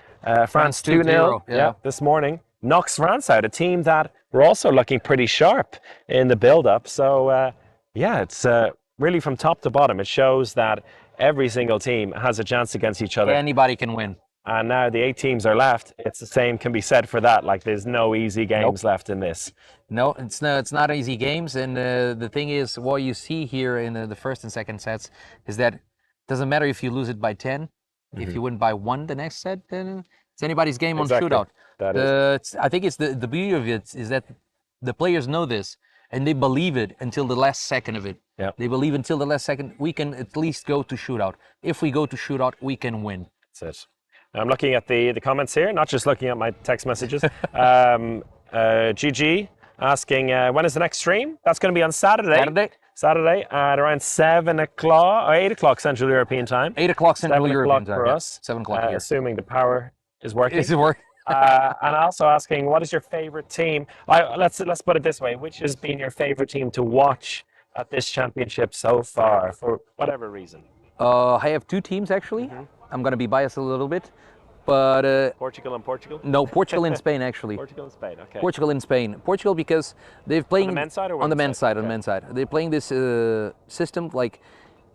France 2-0 this morning, knocks France out, a team that were also looking pretty sharp in the build-up. So, it's really from top to bottom. It shows that every single team has a chance against each other. Anybody can win. And now the 8 teams are left. It's the same can be said for that. Like, there's no easy games left in this. No, it's not easy games. And the thing is, what you see here in the first and second sets is that it doesn't matter if you lose it by 10. If you win by 1 the next set, then it's anybody's game on shootout. That is. I think it's the beauty of it is that the players know this and they believe it until the last second of it. Yep. They believe until the last second we can at least go to shootout. If we go to shootout, we can win. That's it. I'm looking at the comments here, not just looking at my text messages. GG asking, when is the next stream? That's going to be on Saturday. Saturday at around 7 o'clock or 8 o'clock Central European time. 8 o'clock Central 7 European o'clock time. for Yeah. us. 7 o'clock here. Assuming the power is working. Is it working? And also asking, what is your favorite team? Let's put it this way: which has been your favorite team to watch at this championship so far, for whatever reason? I have 2 teams actually. I'm going to be biased a little bit, but Portugal and Portugal. no, Portugal and Spain actually. Portugal and Spain. Okay. Portugal and Spain. Portugal because they've playing On the men's side or on the women's men's side? side. On the men's side, they're playing this system like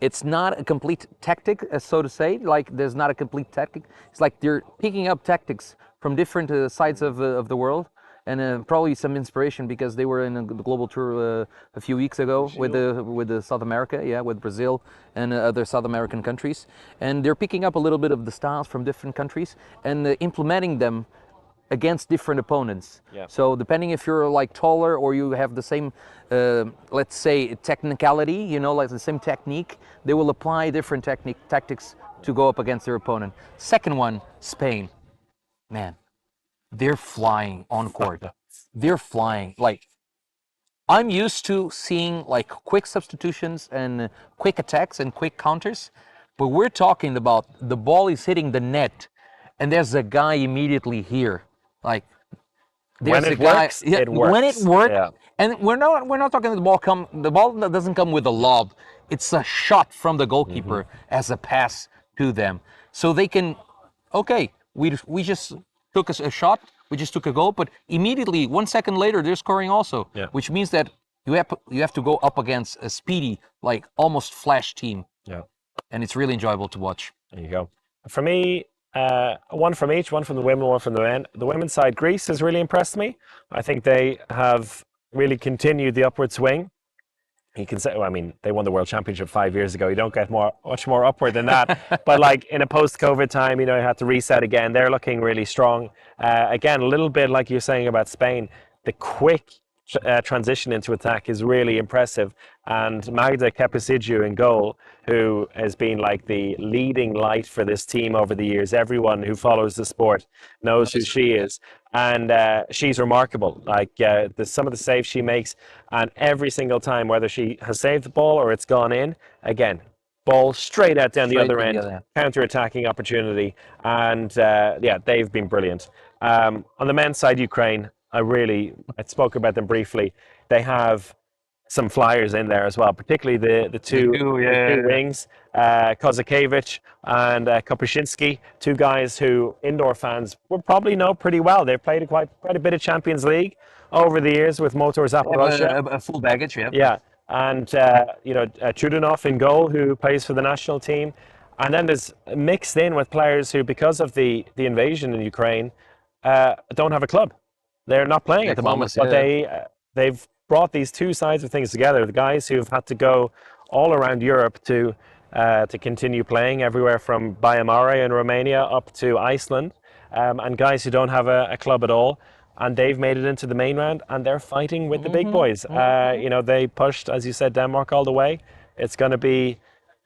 it's not a complete tactic, so to say. Like there's not a complete tactic. It's like they're picking up tactics from different sides of the world, and probably some inspiration because they were in the global tour a few weeks ago with the South America, yeah, with Brazil and other South American countries, and they're picking up a little bit of the styles from different countries and implementing them against different opponents. Yeah. So depending if you're like taller or you have the same, let's say, technicality, you know, like the same technique, they will apply different tactics to go up against their opponent. Second one, Spain. Man, they're flying on court. They're flying. Like, I'm used to seeing like quick substitutions and quick attacks and quick counters, but we're talking about the ball is hitting the net and there's a guy immediately here. Like, there's When a it guy, works, yeah, it works. when it works, Yeah. and we're not talking the ball doesn't come with a lob. It's a shot from the goalkeeper as a pass to them. So they can, okay, we just took a shot, we just took a goal, but immediately 1 second later they're scoring also, Yeah. which means that you have to go up against a speedy, like almost flash team, Yeah. and it's really enjoyable to watch. There you go. For me, one from each, one from the women, one from the men. The women's side, Greece has really impressed me. I think they have really continued the upward swing. You can say, well, I mean, they won the world championship 5 years ago. You don't get much more upward than that. But like in a post-COVID time, you know, you had to reset again. They're looking really strong. Again, a little bit like you're saying about Spain, the quick transition into attack is really impressive. And Magda Kepesidziou in goal, who has been like the leading light for this team over the years. Everyone who follows the sport knows who she is. And she's remarkable. Like some of the saves she makes, and every single time, whether she has saved the ball or it's gone in, again, ball straight out down the Straight other to the end, other end. counter-attacking opportunity. And yeah, they've been brilliant. On the men's side, Ukraine, I spoke about them briefly. They have some flyers in there as well, particularly the two wings, Kozakevich and Kopyshinsky, two guys who indoor fans will probably know pretty well. They've played quite a bit of Champions League over the years with Motor Zaporozhye. A full baggage, yeah. Yeah, and Chudinov in goal, who plays for the national team, and then there's mixed in with players who, because of the invasion in Ukraine, don't have a club. They're not playing at the moment, but they've brought these two sides of things together. The guys who've had to go all around Europe to continue playing, everywhere from Baia Mare in Romania up to Iceland, and guys who don't have a club at all. And they've made it into the main round, and they're fighting with the big boys. You know, they pushed, as you said, Denmark all the way. It's going to be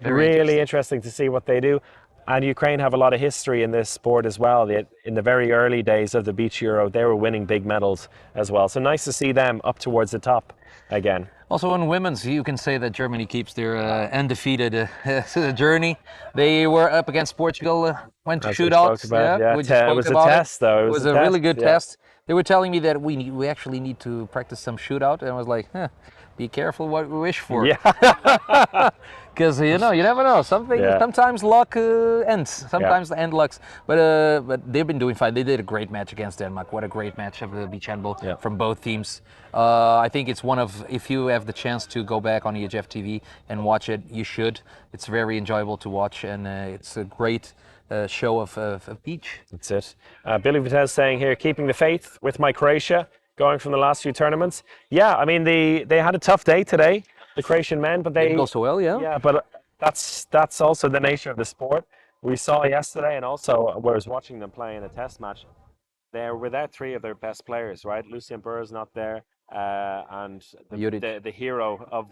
really interesting to see what they do. And Ukraine have a lot of history in this sport as well. In the very early days of the Beach Euro, they were winning big medals as well. So nice to see them up towards the top again. Also on women's, you can say that Germany keeps their undefeated journey. They were up against Portugal, went to shootouts. It was a test, though. It was a really good test. They were telling me that we actually need to practice some shootout, and I was like, be careful what we wish for. Yeah. Because you never know. Sometimes luck ends. Sometimes the end lucks. But they've been doing fine. They did a great match against Denmark. What a great match of the beach handball from both teams. I think it's one of, if you have the chance to go back on EHF TV and watch it, you should. It's very enjoyable to watch, and it's a great show of beach. That's it. Billy Vitez saying here, keeping the faith with my Croatia, going from the last few tournaments. Yeah, I mean, they had a tough day today, the Croatian men, but they didn't go so well, yeah. Yeah, but that's also the nature of the sport. We saw yesterday, and also I was watching them play in a test match. They're without three of their best players, right? Lucien Burr is not there, and the hero of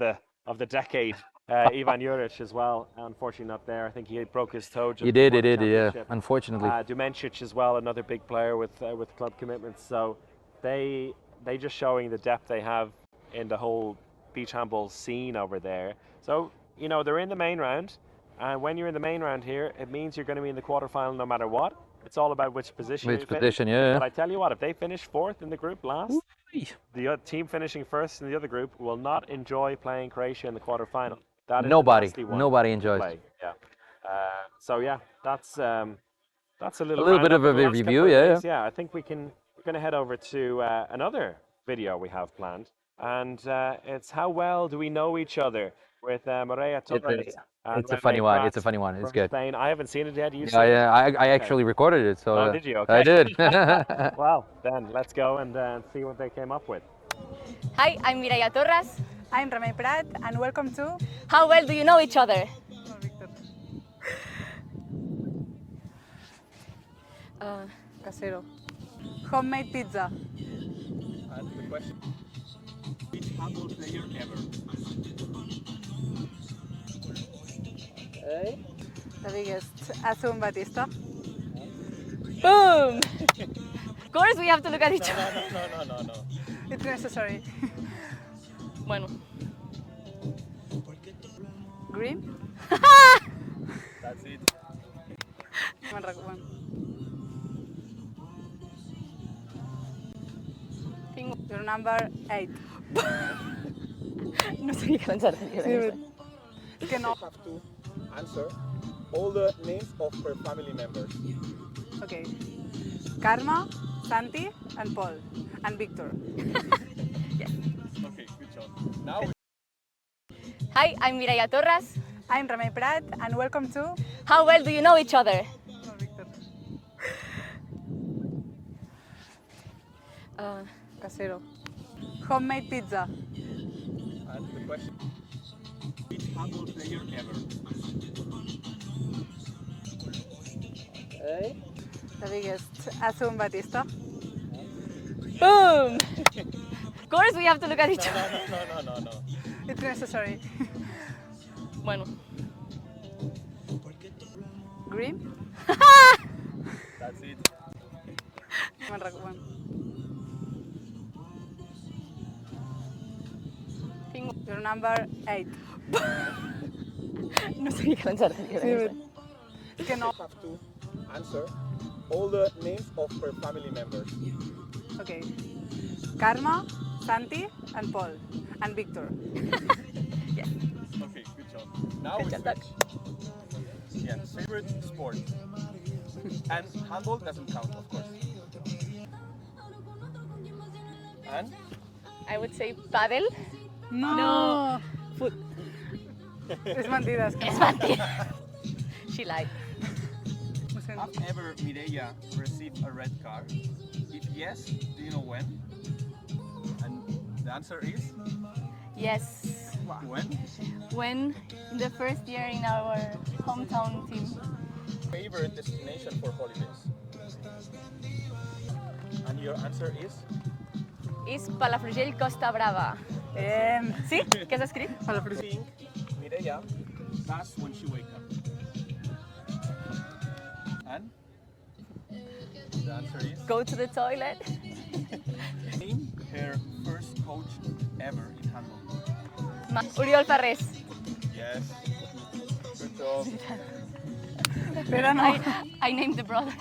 the decade, Ivan Juric as well. Unfortunately, not there. I think he broke his toe. He did, yeah. Unfortunately. Dumencic as well, another big player with club commitments. So they just showing the depth they have in the whole beach handball scene over there. So they're in the main round, and when you're in the main round here, it means you're going to be in the quarterfinal no matter what. It's all about which position. Yeah. But I tell you what, if they finish fourth in the group last, the team finishing first in the other group will not enjoy playing Croatia in the quarterfinal. That is nobody enjoys. Yeah. So yeah, that's a little bit of a review. Yeah. I think we're going to head over to another video we have planned, and it's how well do we know each other. with Maria Torres. It's a funny one. It's a funny one. It's good. Spain. I haven't seen it yet. You Yeah, seen it? yeah. I actually recorded it, so Oh, did you? I Okay. did. Well, then let's go and see what they came up with. Hi, I'm Mireia Torres. I'm Remei Prat, and welcome to How well do you know each other? Casero. Homemade pizza. And the question: which handball player ever? The biggest. Asun Batista. Boom! Of course we have to look at each other. No. It's necessary. Bueno. Green. That's it. Your number 8. No sé ni qué pensar. Es que no. You have to answer all the names of her family members. Okay. Karma, Santi, and Paul, and Victor. Okay, good job. Now Hi, I'm Mireia Torres. I'm Remei Prat, and welcome to How well do you know each other? Casero. Homemade pizza. and the question: which handball player ever? The biggest. Asun Batista. Boom! Of course we have to look at each other. No. It's necessary. Bueno. Green. That's it. Your number 8. No sé ni qué pensar. Es que no. You have to answer all the names of her family members. Okay. Karma, Santi, and Paul, and Victor. Okay, good job. Now we switch. Yeah, favorite sport. And handball doesn't count, of course. And I would say paddle. No. Foot. Es mentira. Es que Es mentira. She lied. have ever Mireia received a red card? If yes, do you know when? And the answer is Yes. when? When in the first year in our hometown team. Favorite destination for holidays? And your answer is? És Palafrugell, Costa Brava. Sí? Què has escrit? Think Mireia does when she wakes up. And the answer is? Go to the toilet. Name her first coach ever in handball. Oriol Farrés. Yes. Good job. Però no. I named the brother.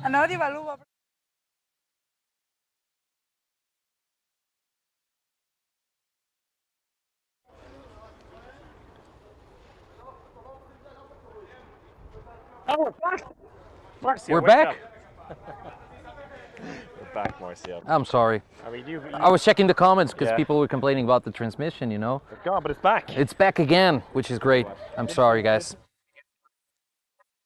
Anava a dir Balúa. Oh, we're back! Marcia, We're wake back? up. We're back, Marcia. I'm sorry. I mean, you I was checking the comments because Yeah. people were complaining about the transmission, you know. It's gone, but it's back. It's back again, which is great. I'm sorry, guys.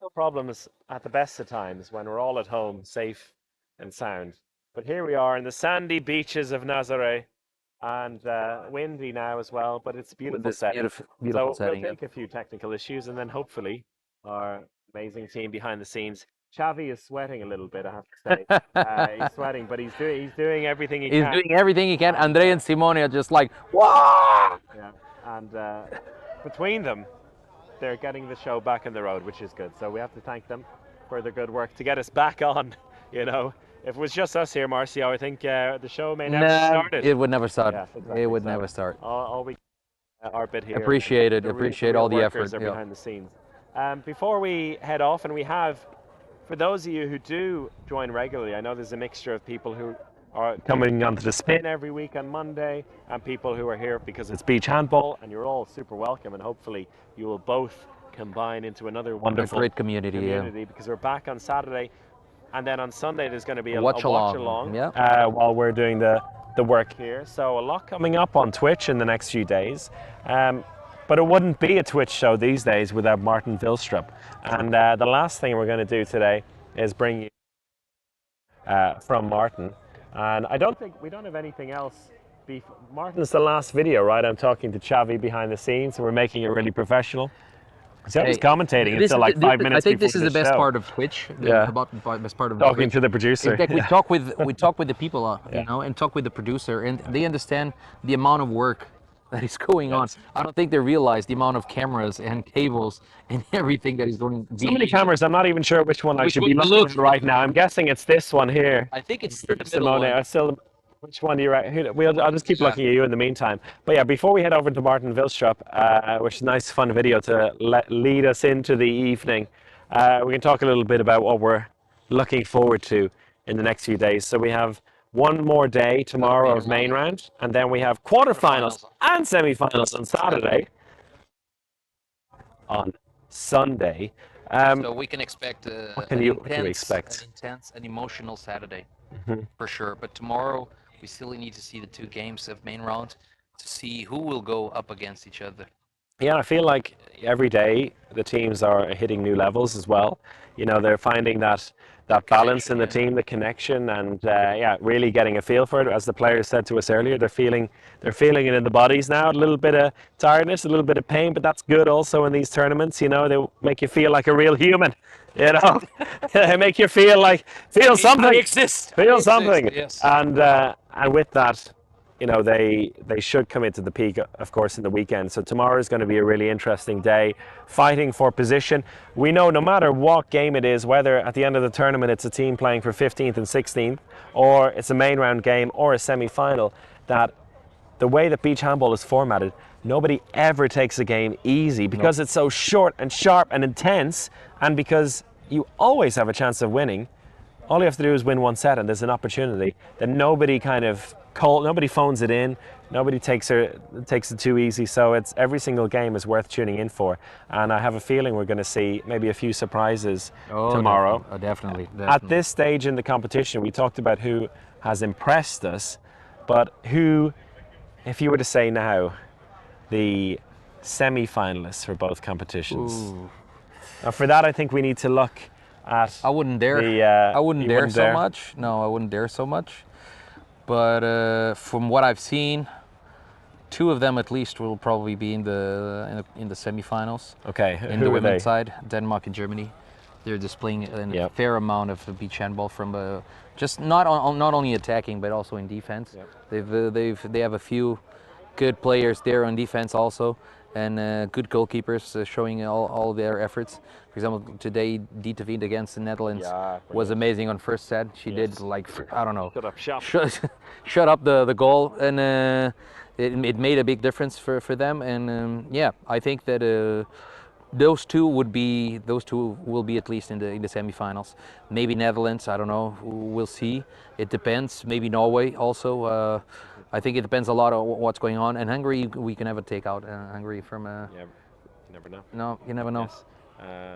No problems at the best of times when we're all at home, safe and sound. But here we are in the sandy beaches of Nazaré, and windy now as well. But it's a beautiful this setting. beautiful so setting, we'll take a few technical issues, and then hopefully our amazing team behind the scenes. Xavi is sweating a little bit, I have to say. He's sweating, but he's doing everything he He's can. doing everything he can. Andre and Simone are just like, wow! Yeah, and between them, they're getting the show back on the road, which is good. So we have to thank them for their good work to get us back on. You know, if it was just us here, Marcio, I think the show may never have started. It would never start. Yeah, exactly. It would So never start. All we our bit here. Appreciate it. The Appreciate real all the workers effort. are Yeah. behind the scenes. Before we head off, and we have, for those of you who do join regularly, I know there's a mixture of people who are coming onto the spin every week on Monday, and people who are here because it's beach handball, and you're all super welcome, and hopefully you will both combine into another wonderful great community, yeah. because we're back on Saturday, and then on Sunday there's going to be a Watch along, along yeah. while we're doing the work here. So a lot coming up on Twitch in the next few days. But but it wouldn't be a Twitch show these days without Martin Vilstrup. And the last thing we're going to do today is bring you from Martin. And I don't think we don't have anything else. Martin's the last video, right? I'm talking to Xavi behind the scenes, and we're making it really professional. So he's commentating until like 5 minutes. I think before this is the best part of Twitch. Yeah. The best part of Talking Twitch. to the producer. In fact, we talk with the people, you know, and talk with the producer, and they understand the amount of work that is going on. I don't think they realize the amount of cameras and cables and everything that is doing. So many cameras. I'm not even sure which one I should be looking at right now. I'm guessing it's this one here. I think it's the middle Simone. one. Which one do you right? I'll just keep looking at you in the meantime. But yeah, before we head over to Martin Vilstrup, which is a nice, fun video to lead us into the evening, we can talk a little bit about what we're looking forward to in the next few days. So we have one more day tomorrow of main round, and then we have quarterfinals and semi-finals on Saturday. On Sunday. So we can expect what can we expect? An intense and emotional Saturday, for sure. But tomorrow we still need to see the 2 games of main round to see who will go up against each other. Yeah, I feel like every day the teams are hitting new levels as well. You know, they're finding that balance in the team, the connection, and really getting a feel for it. As the players said to us earlier, they're feeling it in the bodies now. A little bit of tiredness, a little bit of pain, but that's good also in these tournaments. You know, they make you feel like a real human. You know, they make you feel something. I exist. Feel something. Yes. And with that, you know, they should come into the peak, of course, in the weekend. So tomorrow is going to be a really interesting day, fighting for position. We know no matter what game it is, whether at the end of the tournament it's a team playing for 15th and 16th, or it's a main round game or a semi-final, that the way that beach handball is formatted, nobody ever takes a game easy because it's so short and sharp and intense, and because you always have a chance of winning. All you have to do is win one set and there's an opportunity that nobody phones it in, nobody takes it too easy. So it's every single game is worth tuning in for, and I have a feeling we're going to see maybe a few surprises tomorrow. Definitely. At this stage in the competition, we talked about who has impressed us, but who, if you were to say now, the semi-finalists for both competitions. Now for that, I think we need to look at. I wouldn't dare. I wouldn't dare so much. No, I wouldn't dare so much. But from what I've seen, 2 of them at least will probably be in the semifinals. Okay. In the women's side, Denmark and Germany. They're displaying a fair amount of beach handball from just not only attacking but also in defense. Yep. They have a few good players there on defense also, and good goalkeepers showing all their efforts. For example, today Dita Wind against the Netherlands was amazing on first set. She did like, I don't know, shut up the goal, and it made a big difference for them. And I think that those two will be at least in the semifinals. Maybe Netherlands, I don't know. We'll see. It depends. Maybe Norway also. I think it depends a lot on what's going on. And Hungary, we can never take out Hungary from. You never know. No, you never know. Yes.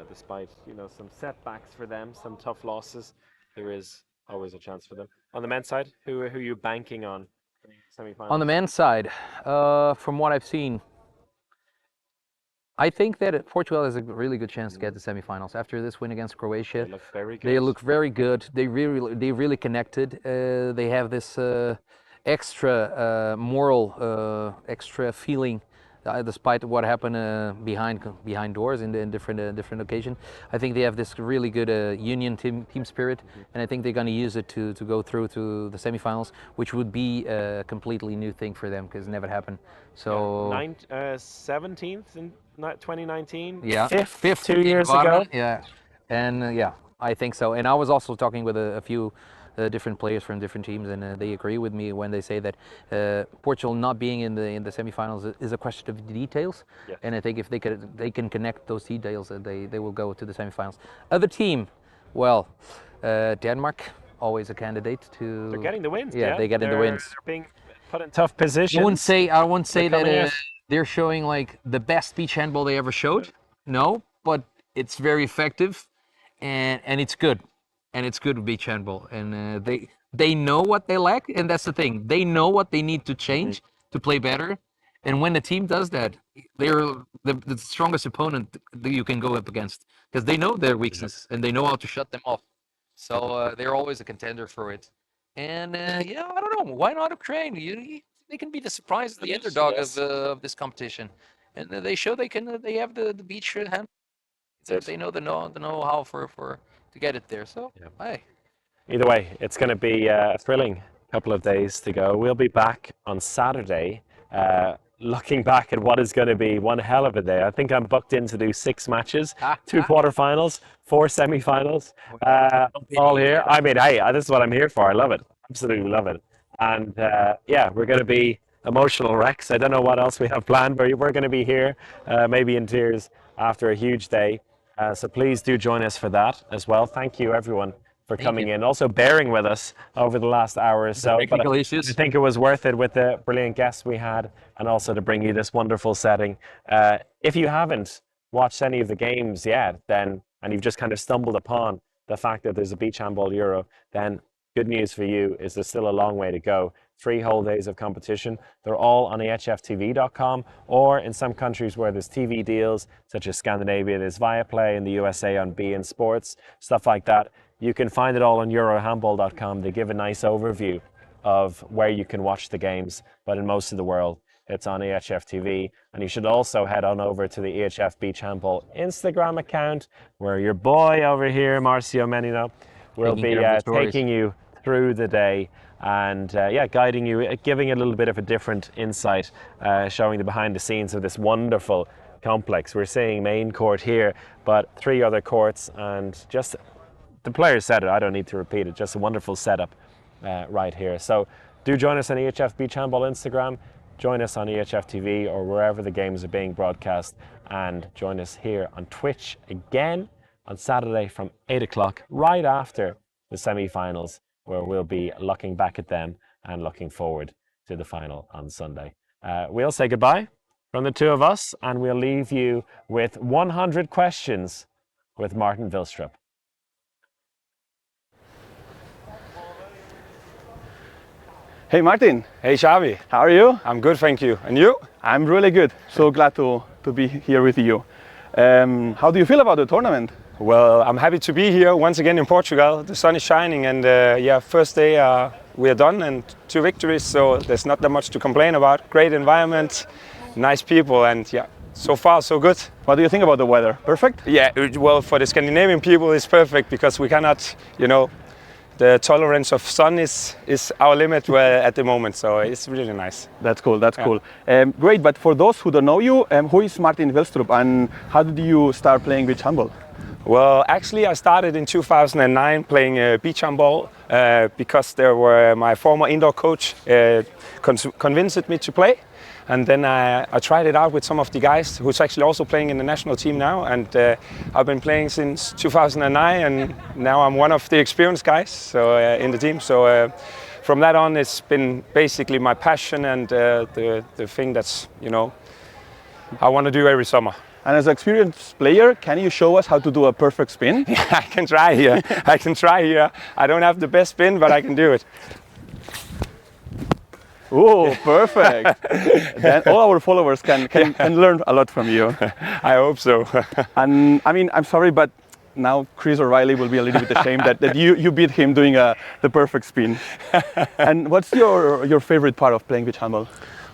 Despite some setbacks for them, some tough losses, there is always a chance for them. On the men's side, who are you banking on for the semifinals? On the men's side, from what I've seen, I think that Portugal has a really good chance to get the semifinals after this win against Croatia. They look very good. They look very good. They really connected. They have this extra moral, extra feeling, despite what happened behind doors in different occasions. I think they have this really good union team spirit, and I think they're going to use it to go through to the semifinals, which would be a completely new thing for them because it never happened. So 17th in 2019. Yeah, fifth 2 years ago. Yeah, and I think so. And I was also talking with a few different players from different teams, and they agree with me when they say that Portugal not being in the semifinals is a question of details. Yes. And I think if they can connect those details, they will go to the semifinals. Other team, well, Denmark, always a candidate to. They're getting the wins. Yeah, they're getting the wins. They're being put in tough positions. I wouldn't say that they're showing like the best beach handball they ever showed. No, but it's very effective, and it's good. And it's good beach handball, and they know what they lack, and that's the thing. They know what they need to change to play better, And when the team does that, they're the strongest opponent that you can go up against because they know their weakness and they know how to shut them off. So they're always a contender for it. And yeah, I don't know. Why not Ukraine? They can be the surprise, the underdog of this competition. And they show they can. They have the beach hand. They know the know-how for to get it there. So hey. Either way, it's going to be a thrilling couple of days to go. We'll be back on Saturday, looking back at what is going to be one hell of a day. I think I'm booked in to do 6 matches, 2 quarterfinals, 4 semifinals, all here. I mean, hey, this is what I'm here for. I love it. Absolutely love it. And yeah, we're going to be emotional wrecks. I don't know what else we have planned, but we're going to be here, maybe in tears after a huge day. So please do join us for that as well. Thank you, everyone, for coming in, also bearing with us over the last hour or so. Technical issues. I think it was worth it with the brilliant guests we had, and also to bring you this wonderful setting. If you haven't watched any of the games yet, then, and you've just kind of stumbled upon the fact that there's a Beach Handball Euro, then good news for you is there's still a long way to go. 3 whole days of competition. They're all on EHFTV.com, or in some countries where there's TV deals, such as Scandinavia, there's Viaplay, in the USA on beIN Sports, stuff like that. You can find it all on Eurohandball.com. They give a nice overview of where you can watch the games, but in most of the world, it's on EHF TV. And you should also head on over to the EHF Beach Handball Instagram account, where your boy over here, Marcio Menino, will be taking you through the day and yeah, guiding you, giving a little bit of a different insight, showing the behind the scenes of this wonderful complex. We're seeing main court here, but 3 other courts, and just the players said it, I don't need to repeat it, just a wonderful setup right here. So do join us on EHF Beach Handball Instagram, join us on EHF TV or wherever the games are being broadcast, and join us here on Twitch again on Saturday from 8 o'clock, right after the semi-finals, where we'll be looking back at them and looking forward to the final on Sunday. We'll say goodbye from the 2 of us, and we'll leave you with 100 questions with Martin Vilstrup. Hey Martin. Hey Xavi. How are you? I'm good, thank you. And you? I'm really good. So glad to be here with you. How do you feel about the tournament? Well, I'm happy to be here once again in Portugal. The sun is shining, and yeah, first day we are done and 2 victories, so there's not that much to complain about. Great environment, nice people, and yeah, so far so good. What do you think about the weather? Perfect? Yeah, well, for the Scandinavian people it's perfect, because we cannot, you know, the tolerance of sun is our limit at the moment, so it's really nice. That's cool, that's cool. Great, but for those who don't know you, who is Martin Vilstrup and how did you start playing beach handball? Well, actually I started in 2009 playing beach handball because my former indoor coach convinced me to play. And then I tried it out with some of the guys who's actually also playing in the national team now, and I've been playing since 2009, and now I'm one of the experienced guys in the team. So from that on, it's been basically my passion and the thing that's, you know, I want to do every summer. And as an experienced player, can you show us how to do a perfect spin? Yeah, I can try here. I don't have the best spin, but I can do it. Oh, perfect. Then all our followers can learn a lot from you. I hope so. And I mean, I'm sorry, but now Chris O'Reilly will be a little bit ashamed that you beat him doing the perfect spin. And what's your favorite part of playing beach handball?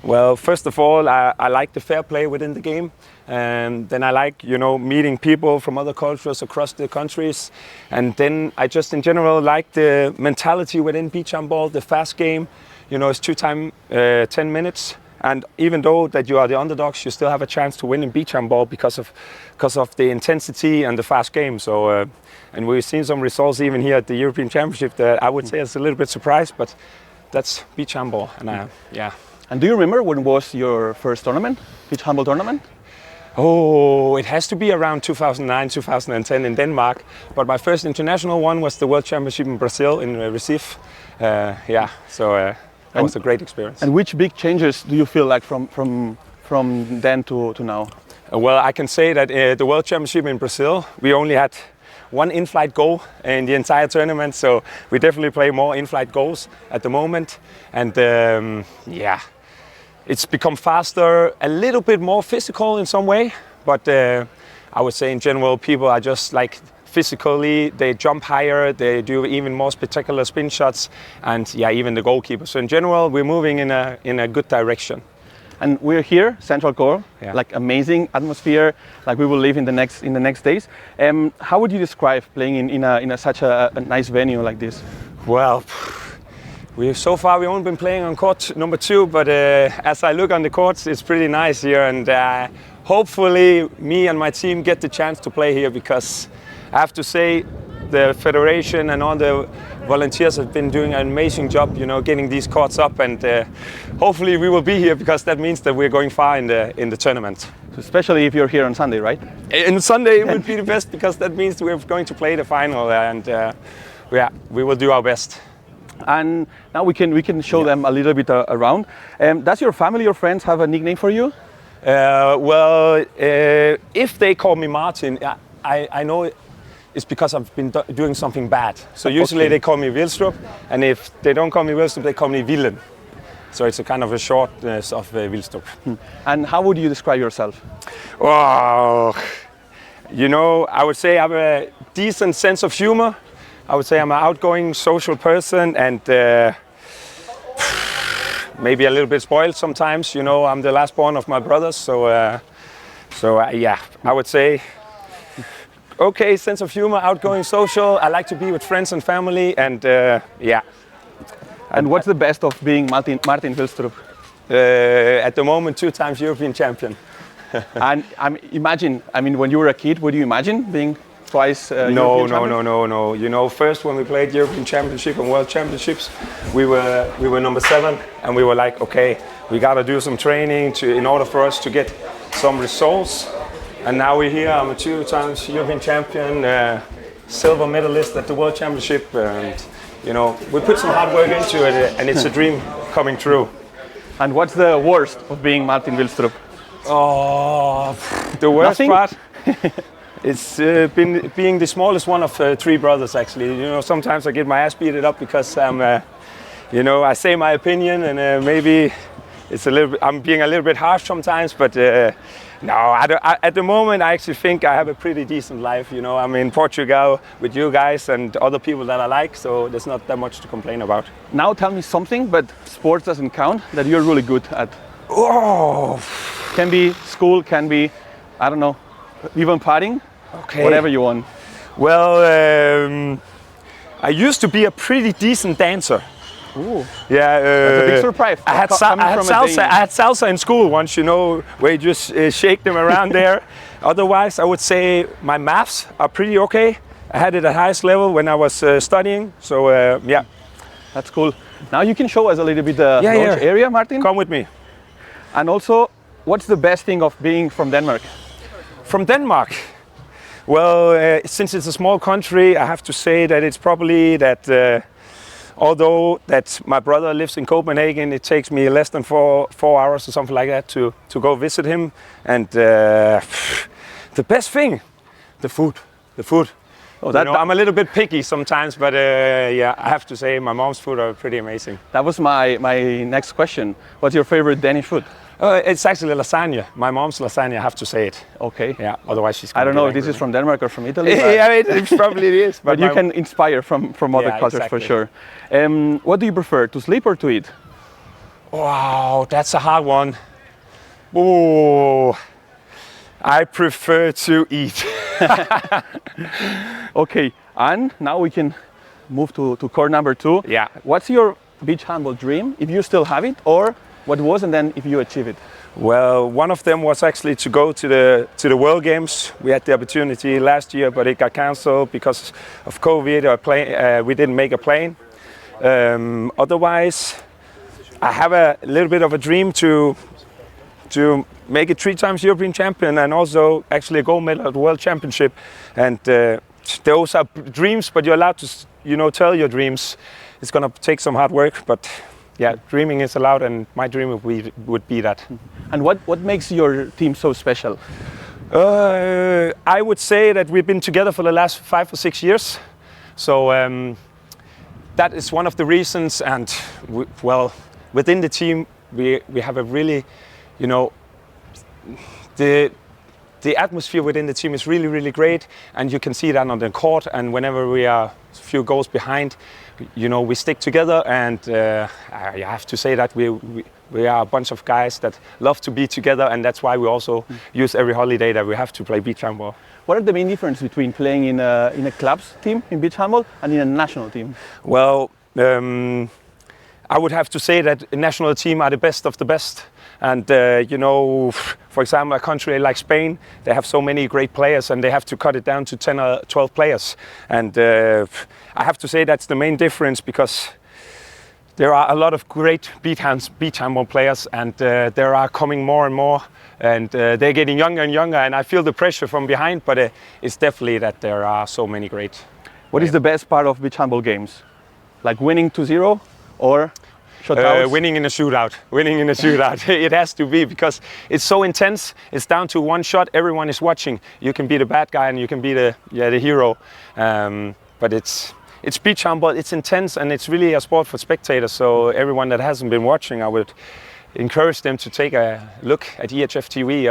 Well, first of all, I like the fair play within the game. And then I like, you know, meeting people from other cultures across the countries. And then I just in general like the mentality within beach handball, the fast game. You know, it's 2 times 10 minutes, and even though that you are the underdogs, you still have a chance to win in beach handball because of the intensity and the fast game. So, and we've seen some results even here at the European Championship that I would say is a little bit surprised, but that's beach handball, and yeah. And do you remember when was your first tournament, beach handball tournament? Oh, it has to be around 2009, 2010 in Denmark. But my first international one was the World Championship in Brazil in Recife. Yeah, so. That was a great experience. And which big changes do you feel like from then to now? Well, I can say that the World Championship in Brazil, we only had 1 in-flight goal in the entire tournament, so we definitely play more in-flight goals at the moment. And yeah, it's become faster, a little bit more physical in some way, but I would say in general people are just like physically, they jump higher, they do even more spectacular spin shots, and yeah, even the goalkeeper. So in general, we're moving in a good direction. And we're here, Central Core, Yeah. like amazing atmosphere, like we will live in the next days. How would you describe playing in such a nice venue like this? Well, so far we've only been playing on court number 2, but as I look on the courts, it's pretty nice here, and hopefully me and my team get the chance to play here, because I have to say the federation and all the volunteers have been doing an amazing job, you know, getting these courts up, and hopefully we will be here, because that means that we're going far in the tournament. So especially if you're here on Sunday, right? And Sunday it would be the best, because that means we're going to play the final, and yeah, we will do our best. And now we can show them a little bit around. Does your family or friends have a nickname for you? Well, if they call me Martin, I know it's because I've been doing something bad. So usually they call me Wilstrup, and if they don't call me Wilstrup, they call me Willen. So it's a kind of a shortness of Wilstrup. And how would you describe yourself? Oh, you know, I would say I have a decent sense of humor. I would say I'm an outgoing social person, and maybe a little bit spoiled sometimes. You know, I'm the last born of my brothers, so yeah, I would say okay, sense of humor, outgoing, social. I like to be with friends and family, and yeah. And what's the best of being Martin Wilstrup? At the moment, 2 times European champion. And imagine, I mean, when you were a kid, would you imagine being twice European champion? No. You know, first when we played European Championship and World Championships, we were number 7, and we were like, okay, we got to do some training in order for us to get some results. And now we're here. I'm a 2 times European champion, silver medalist at the World Championship, and you know, we put some hard work into it, and it's a dream coming true. And what's the worst of being Martin Wilstrup? Oh, the worst part? It's been being the smallest one of 3 brothers, actually. You know, sometimes I get my ass beaten up because you know, I say my opinion, and maybe it's I'm being a little bit harsh sometimes, but no, at the moment I actually think I have a pretty decent life. You know, I'm in Portugal with you guys and other people that I like, so there's not that much to complain about. Now tell me something, but sports doesn't count, that you're really good at. Oh, can be school, can be, I don't know, even partying, okay, whatever you want. Well, I used to be a pretty decent dancer. Ooh. Yeah, that's a big surprise. I had salsa in school once, you know, where you just shake them around there. Otherwise, I would say my maths are pretty okay. I had it at highest level when I was studying, so yeah. That's cool. Now you can show us a little bit the area, Martin. Come with me. And also, what's the best thing of being from Denmark? From Denmark? Well, since it's a small country, I have to say that it's probably that although that my brother lives in Copenhagen, it takes me less than four hours or something like that to go visit him. And the best thing, the food. Oh, you know, I'm a little bit picky sometimes, but yeah, I have to say my mom's food are pretty amazing. That was my next question. What's your favorite Danish food? It's actually lasagna. My mom's lasagna, I have to say it. Okay. Yeah, otherwise she's I don't know if this is from Denmark or from Italy. Yeah, it probably is. But you can inspire from other cultures, for sure. What do you prefer, to sleep or to eat? Wow, that's a hard one. Oh, I prefer to eat. Okay, and now we can move to court number 2. Yeah. What's your beach handball dream, if you still have it, or what was, and then if you achieve it? Well, one of them was actually to go to the World Games. We had the opportunity last year, but it got cancelled because of COVID. We didn't make a plane. Otherwise, I have a little bit of a dream to make it 3 times European champion, and also actually a gold medal at the World Championship. And those are dreams, but you're allowed to, you know, tell your dreams. It's gonna take some hard work, but yeah, dreaming is allowed, and my dream would be that. And what makes your team so special? I would say that we've been together for the last 5 or 6 years. So that is one of the reasons, and well, within the team, we have a really, you know, the atmosphere within the team is really, really great, and you can see that on the court. And whenever we are a few goals behind, you know, we stick together. And I have to say that we are a bunch of guys that love to be together, and that's why we also use every holiday that we have to play beach handball. What are the main differences between playing in a club's team in beach handball and in a national team? Well, I would have to say that a national team are the best of the best. And, you know, for example, a country like Spain, they have so many great players and they have to cut it down to 10 or 12 players. And I have to say that's the main difference, because there are a lot of great beach handball players, and there are coming more and more. And they're getting younger and younger, and I feel the pressure from behind, but it's definitely that there are so many great. What is the best part of beach handball games? Like winning 2-0 or shutouts? Winning in a shootout. Winning in a shootout. It has to be, because it's so intense. It's down to one shot. Everyone is watching. You can be the bad guy and you can be the hero. But it's beach handball. It's intense, and it's really a sport for spectators. So everyone that hasn't been watching, I would encourage them to take a look at EHF TV.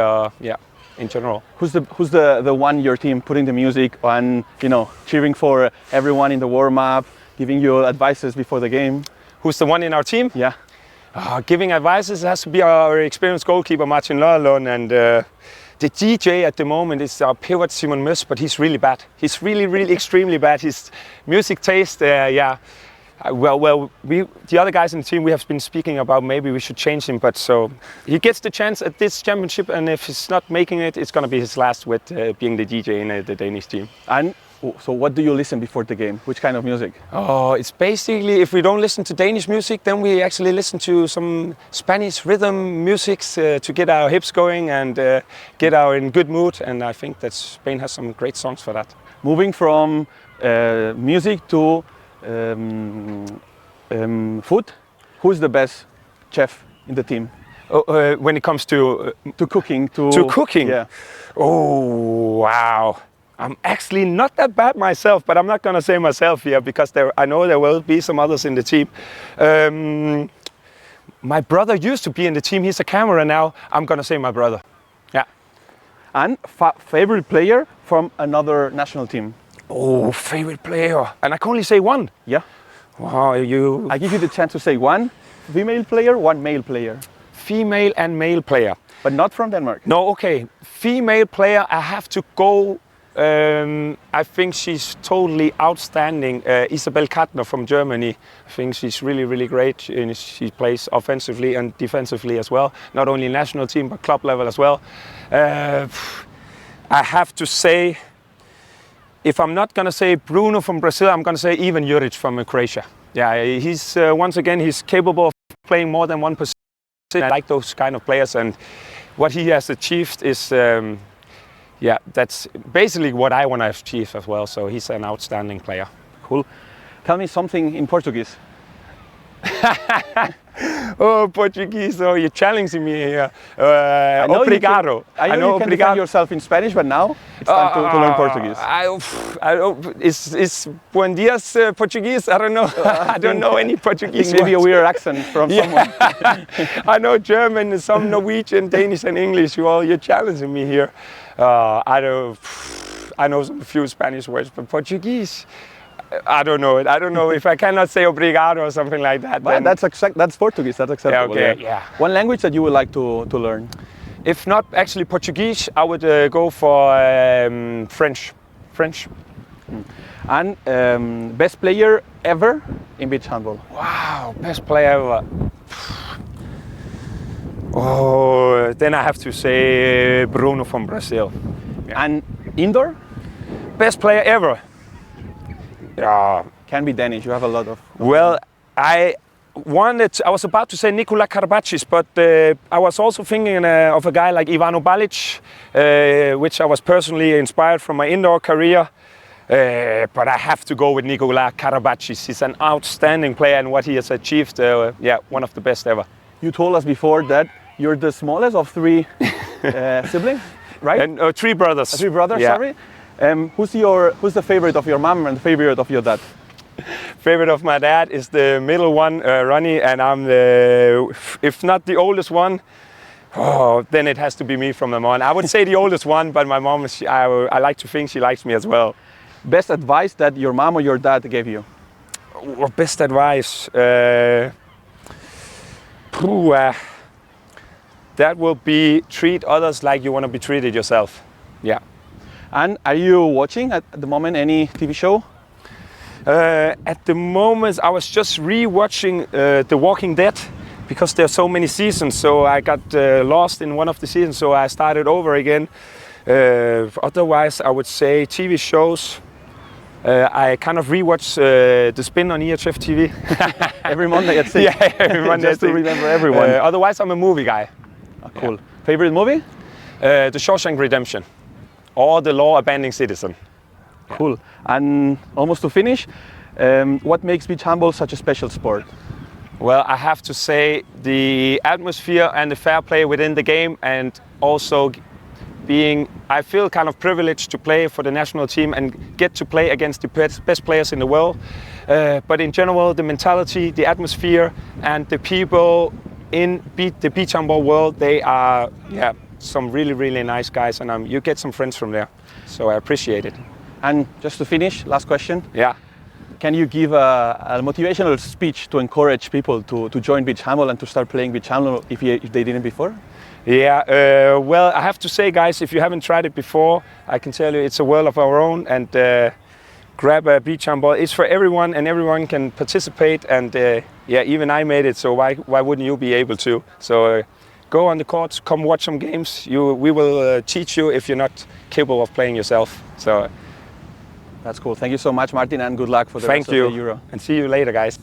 In general. Who's the one in your team putting the music on, you know, cheering for everyone in the warm-up, giving you advices before the game? Who's the one in our team? Yeah. Giving advices has to be our experienced goalkeeper Martin Lørlund, and the DJ at the moment is our pivot Simon Møs, but he's really bad. He's really extremely bad. His music taste, the other guys in the team, we have been speaking about maybe we should change him, but so he gets the chance at this championship, and if he's not making it, it's going to be his last with being the DJ in the Danish team. And so what do you listen before the game? Which kind of music? Oh, it's basically, if we don't listen to Danish music, then we actually listen to some Spanish rhythm musics to get our hips going and get our in good mood, and I think that Spain has some great songs for that. Moving from music to food, who's the best chef in the team? When it comes to cooking, to cooking. Yeah. Oh wow! I'm actually not that bad myself, but I'm not gonna say myself here, because I know there will be some others in the team. My brother used to be in the team. He's a camera now. I'm gonna say my brother. Yeah. And favorite player from another national team? Oh, favorite player, and I can only say one. Yeah. Wow, I give you the chance to say one female player, one male player. Female and male player. But not from Denmark. No, okay. Female player, I have to go. I think she's totally outstanding. Isabel Kattner from Germany. I think she's really great. And she plays offensively and defensively as well. Not only national team, but club level as well. I have to say, if I'm not going to say Bruno from Brazil, I'm going to say Ivan Juric from Croatia. Yeah, he's once again, he's capable of playing more than 1%. I like those kind of players, and what he has achieved is, that's basically what I want to achieve as well. So he's an outstanding player. Cool. Tell me something in Portuguese. Oh, Portuguese! Oh, you're challenging me here. Obrigado. I know you can defend yourself in Spanish, but now it's time to learn Portuguese. Is buen dias Portuguese? I don't know. I don't know any Portuguese. I think maybe a weird accent from someone. I know German, some Norwegian, Danish, and English. Well, you're challenging me here. I know a few Spanish words, but Portuguese, I don't know it. I don't know if I cannot say obrigado or something like that. Well, that's Portuguese. That's acceptable. Yeah, okay, yeah. One language that you would like to learn? If not actually Portuguese, I would go for French. And best player ever in beach handball? Wow, best player ever. Oh, then I have to say Bruno from Brazil. Yeah. And indoor? Best player ever. Yeah. Can be Danish. You have a lot of. Well, I was about to say Nikola Karabatic, but I was also thinking of a guy like Ivano Balic, which I was personally inspired from my indoor career. But I have to go with Nikola Karabatic. He's an outstanding player, and what he has achieved, one of the best ever. You told us before that you're the smallest of three siblings, right? And 3 brothers. 3 brothers, yeah. sorry. Who's the favorite of your mom and the favorite of your dad? Favorite of my dad is the middle one, Ronnie, and I'm the, if not the oldest one, then it has to be me from my mom. I would say the oldest one, but my mom, I like to think she likes me as well. Best advice that your mom or your dad gave you? Best advice? That will be treat others like you want to be treated yourself. Yeah. And are you watching at the moment any TV show? At the moment, I was just re-watching The Walking Dead because there are so many seasons. So I got lost in one of the seasons, so I started over again. Otherwise, I would say TV shows. I kind of rewatch The Spin on EHF TV. Every Monday at 6? Yeah, every Monday just to remember everyone. Otherwise, I'm a movie guy. Oh, cool. Yeah. Favorite movie? The Shawshank Redemption or The Law-Abiding Citizen. Cool. And almost to finish, what makes beach handball such a special sport? Well, I have to say the atmosphere and the fair play within the game, and also I feel kind of privileged to play for the national team and get to play against the best players in the world. But in general, the mentality, the atmosphere, and the people in the beach handball world, they are some really, really nice guys, and you get some friends from there. So I appreciate it. And just to finish, last question. Yeah. Can you give a motivational speech to encourage people to join beach handball and to start playing beach handball if they didn't before? Yeah, well, I have to say, guys, if you haven't tried it before, I can tell you it's a world of our own, and grab a beach handball. It's for everyone, and everyone can participate, and even I made it, so why wouldn't you be able to? So go on the courts, come watch some games. We will teach you if you're not capable of playing yourself. So that's cool. Thank you so much, Martin, and good luck for the rest of the Euro. And see you later, guys.